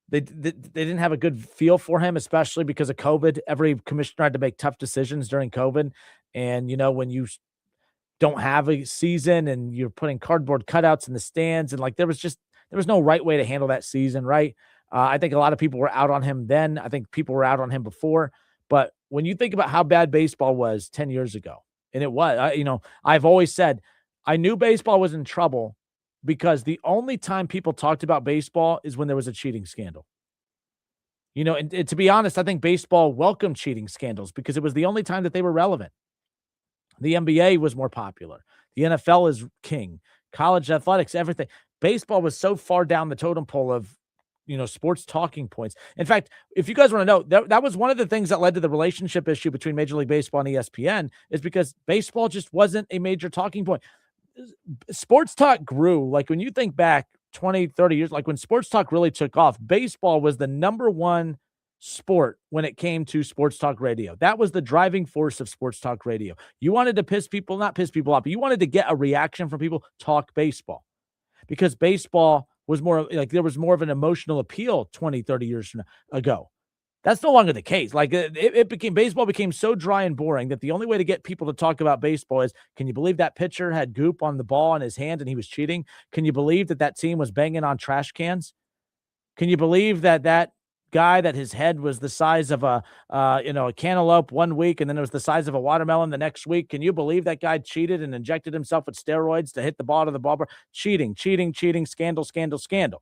[SPEAKER 5] they didn't have a good feel for him, especially because of COVID. Every commissioner had to make tough decisions during COVID. And, when you don't have a season and you're putting cardboard cutouts in the stands and there was no right way to handle that season. Right. I think a lot of people were out on him then. I think people were out on him before. But when you think about how bad baseball was 10 years ago, and it was, I've always said I knew baseball was in trouble because the only time people talked about baseball is when there was a cheating scandal. And to be honest, I think baseball welcomed cheating scandals because it was the only time that they were relevant. The NBA was more popular. The NFL is king. College athletics, everything. Baseball was so far down the totem pole of sports talking points. In fact, if you guys want to know, that was one of the things that led to the relationship issue between Major League Baseball and ESPN is because baseball just wasn't a major talking point. sports talk grew. Like when you think back 20, 30 years, like when sports talk really took off, baseball was the number one sport when it came to sports talk radio. That was the driving force of sports talk radio. You wanted to not piss people off, but you wanted to get a reaction from people, talk baseball. Because baseball was more like there was more of an emotional appeal 20, 30 years ago. That's no longer the case. Like baseball became so dry and boring that the only way to get people to talk about baseball is, can you believe that pitcher had goop on the ball in his hand and he was cheating? Can you believe that team was banging on trash cans? Can you believe that guy that his head was the size of a cantaloupe one week and then it was the size of a watermelon the next week? Can you believe that guy cheated and injected himself with steroids to hit the ball to the ball? Cheating, scandal, scandal, scandal.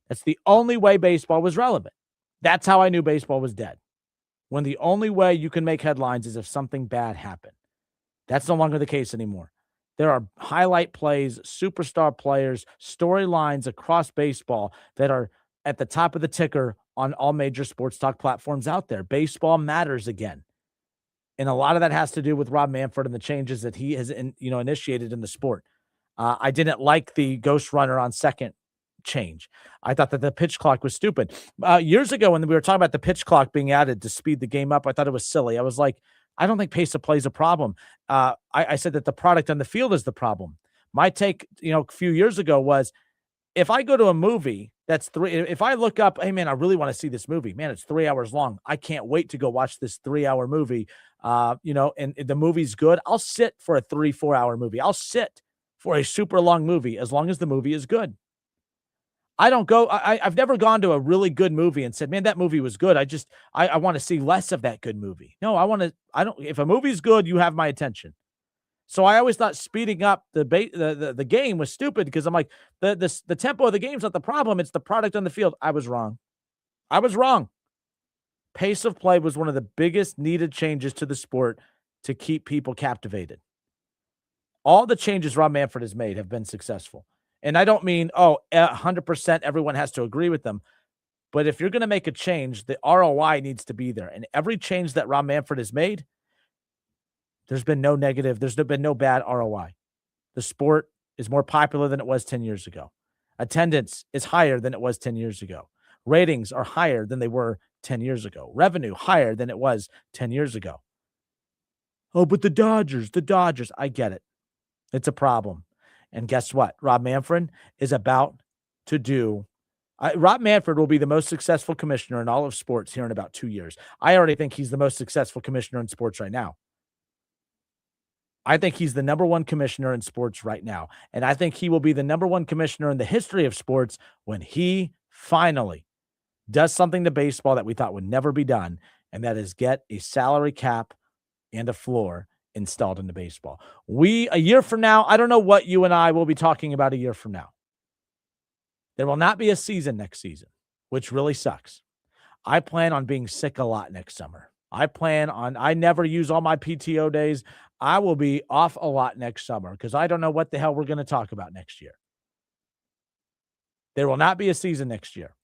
[SPEAKER 5] That's the only way baseball was relevant. That's how I knew baseball was dead. When the only way you can make headlines is if something bad happened. That's no longer the case anymore. There are highlight plays, superstar players, storylines across baseball that are at the top of the ticker on all major sports talk platforms out there. Baseball matters again. And a lot of that has to do with Rob Manfred and the changes that he has initiated in the sport. I didn't like the ghost runner on second change. I thought that the pitch clock was stupid. Years ago, when we were talking about the pitch clock being added to speed the game up, I thought it was silly. I was like, I don't think pace of play is a problem. I said that the product on the field is the problem. My take, a few years ago was, if I go to a movie that's if I look up, hey man, I really want to see this movie, man, it's 3 hours long. I can't wait to go watch this 3-hour movie. And the movie's good. I'll sit for a 3-4 hour movie. I'll sit for a super long movie as long as the movie is good. I've never gone to a really good movie and said, man, that movie was good. I want to see less of that good movie. No, if a movie's good, you have my attention. So I always thought speeding up the game was stupid because I'm like, the tempo of the game's not the problem. It's the product on the field. I was wrong. Pace of play was one of the biggest needed changes to the sport to keep people captivated. All the changes Rob Manfred has made have been successful. And I don't mean, 100% everyone has to agree with them. But if you're going to make a change, the ROI needs to be there. And every change that Rob Manfred has made, there's been no negative. There's been no bad ROI. The sport is more popular than it was 10 years ago. Attendance is higher than it was 10 years ago. Ratings are higher than they were 10 years ago. Revenue higher than it was 10 years ago. Oh, but the Dodgers. I get it. It's a problem. And guess what? Rob Manfred is about to do. Rob Manfred will be the most successful commissioner in all of sports here in about 2 years. I already think he's the most successful commissioner in sports right now. I think he's the number one commissioner in sports right now. And I think he will be the number one commissioner in the history of sports when he finally does something to baseball that we thought would never be done. And that is get a salary cap and a floor installed into baseball. A year from now, I don't know what you and I will be talking about a year from now. There will not be a season next season, which really sucks. I plan on being sick a lot next summer. I never use all my PTO days. I will be off a lot next summer because I don't know what the hell we're going to talk about next year. There will not be a season next year.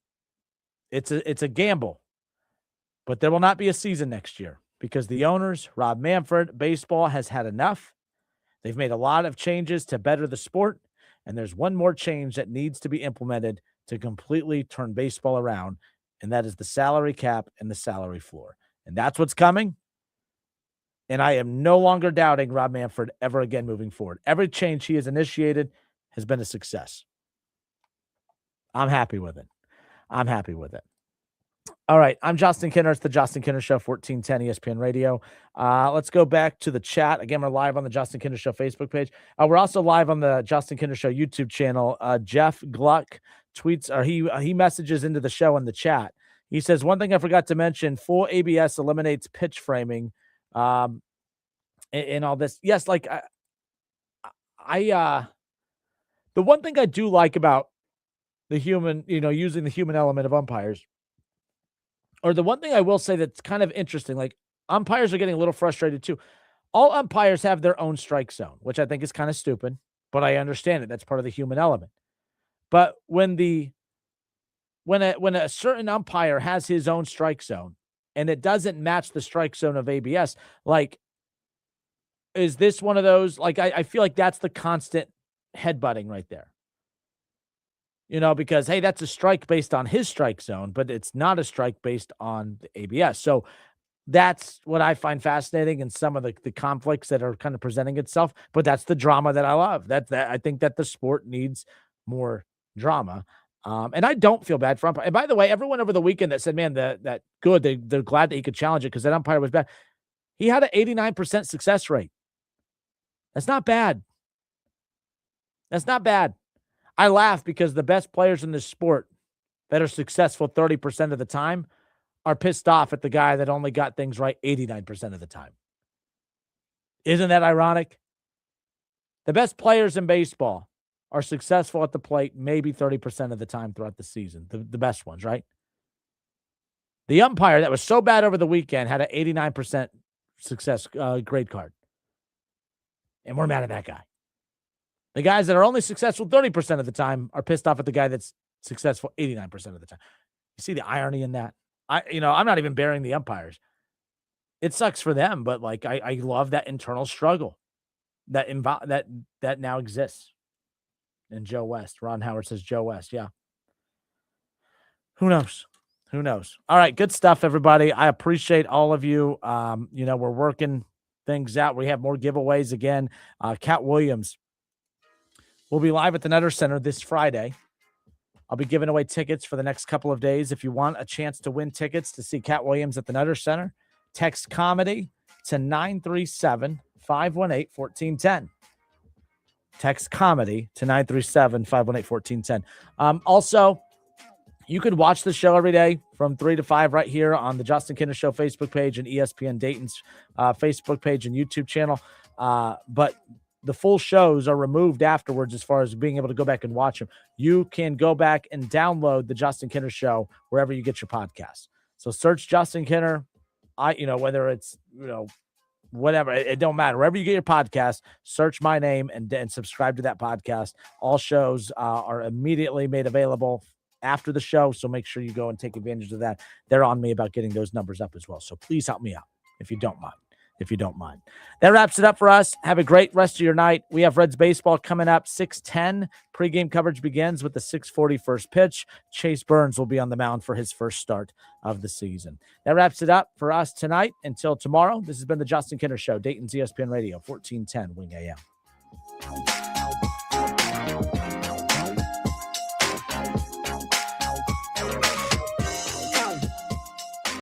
[SPEAKER 5] It's a gamble, but there will not be a season next year because the owners, Rob Manfred, baseball has had enough. They've made a lot of changes to better the sport, and there's one more change that needs to be implemented to completely turn baseball around, and that is the salary cap and the salary floor. And that's what's coming. And I am no longer doubting Rob Manfred ever again moving forward. Every change he has initiated has been a success. I'm happy with it. All right. I'm Justin Kinner. It's the Justin Kinner Show, 1410 ESPN Radio. Let's go back to the chat. Again, we're live on the Justin Kinner Show Facebook page. We're also live on the Justin Kinner Show YouTube channel. Jeff Gluck tweets, or he messages into the show in the chat. He says, one thing I forgot to mention, full ABS eliminates pitch framing. And all this. Yes, like I the one thing I do like about the human, using the human element of umpires, or the one thing I will say that's kind of interesting, like umpires are getting a little frustrated too. All umpires have their own strike zone, which I think is kind of stupid, but I understand it. That's part of the human element. But when a certain umpire has his own strike zone and it doesn't match the strike zone of ABS, like is this one of those, like, I feel like that's the constant headbutting right there. Because, hey, that's a strike based on his strike zone, but it's not a strike based on the ABS. So that's what I find fascinating in some of the conflicts that are kind of presenting itself. But that's the drama that I love. That I think that the sport needs more drama. And I don't feel bad for umpire. And by the way, everyone over the weekend that said, man, that good, they're glad that he could challenge it because that umpire was bad. He had an 89% success rate. That's not bad. That's not bad. I laugh because the best players in this sport that are successful 30% of the time are pissed off at the guy that only got things right 89% of the time. Isn't that ironic? The best players in baseball are successful at the plate maybe 30% of the time throughout the season. The best ones, right? The umpire that was so bad over the weekend had an 89% success grade card. And we're mad at that guy. The guys that are only successful 30% of the time are pissed off at the guy that's successful 89% of the time. You see the irony in that? I'm not even bearing the umpires. It sucks for them, but like I love that internal struggle that now exists. And Joe West. Ron Howard says Joe West. Yeah. Who knows? Who knows? All right, good stuff, everybody. I appreciate all of you. We're working things out. We have more giveaways again. Cat Williams will be live at the Nutter Center this Friday. I'll be giving away tickets for the next couple of days. If you want a chance to win tickets to see Cat Williams at the Nutter Center, text comedy to 937-518-1410. Text comedy to 937-518-1410. Also, you could watch the show every day from 3 to 5 right here on the Justin Kinner Show Facebook page and ESPN Dayton's Facebook page and YouTube channel. But the full shows are removed afterwards as far as being able to go back and watch them. You can go back and download the Justin Kinner Show wherever you get your podcasts. So search Justin Kinner. Whether it's, whatever, it don't matter. Wherever you get your podcast, search my name and subscribe to that podcast. All shows are immediately made available after the show, so make sure you go and take advantage of that. They're on me about getting those numbers up as well. So please help me out if you don't mind. That wraps it up for us. Have a great rest of your night. We have Reds baseball coming up 6:10. Pregame coverage begins with the 6:40 first pitch. Chase Burns will be on the mound for his first start of the season. That wraps it up for us tonight. Until tomorrow, this has been the Justin Kinner Show, Dayton's ESPN Radio, 1410 Wing AM.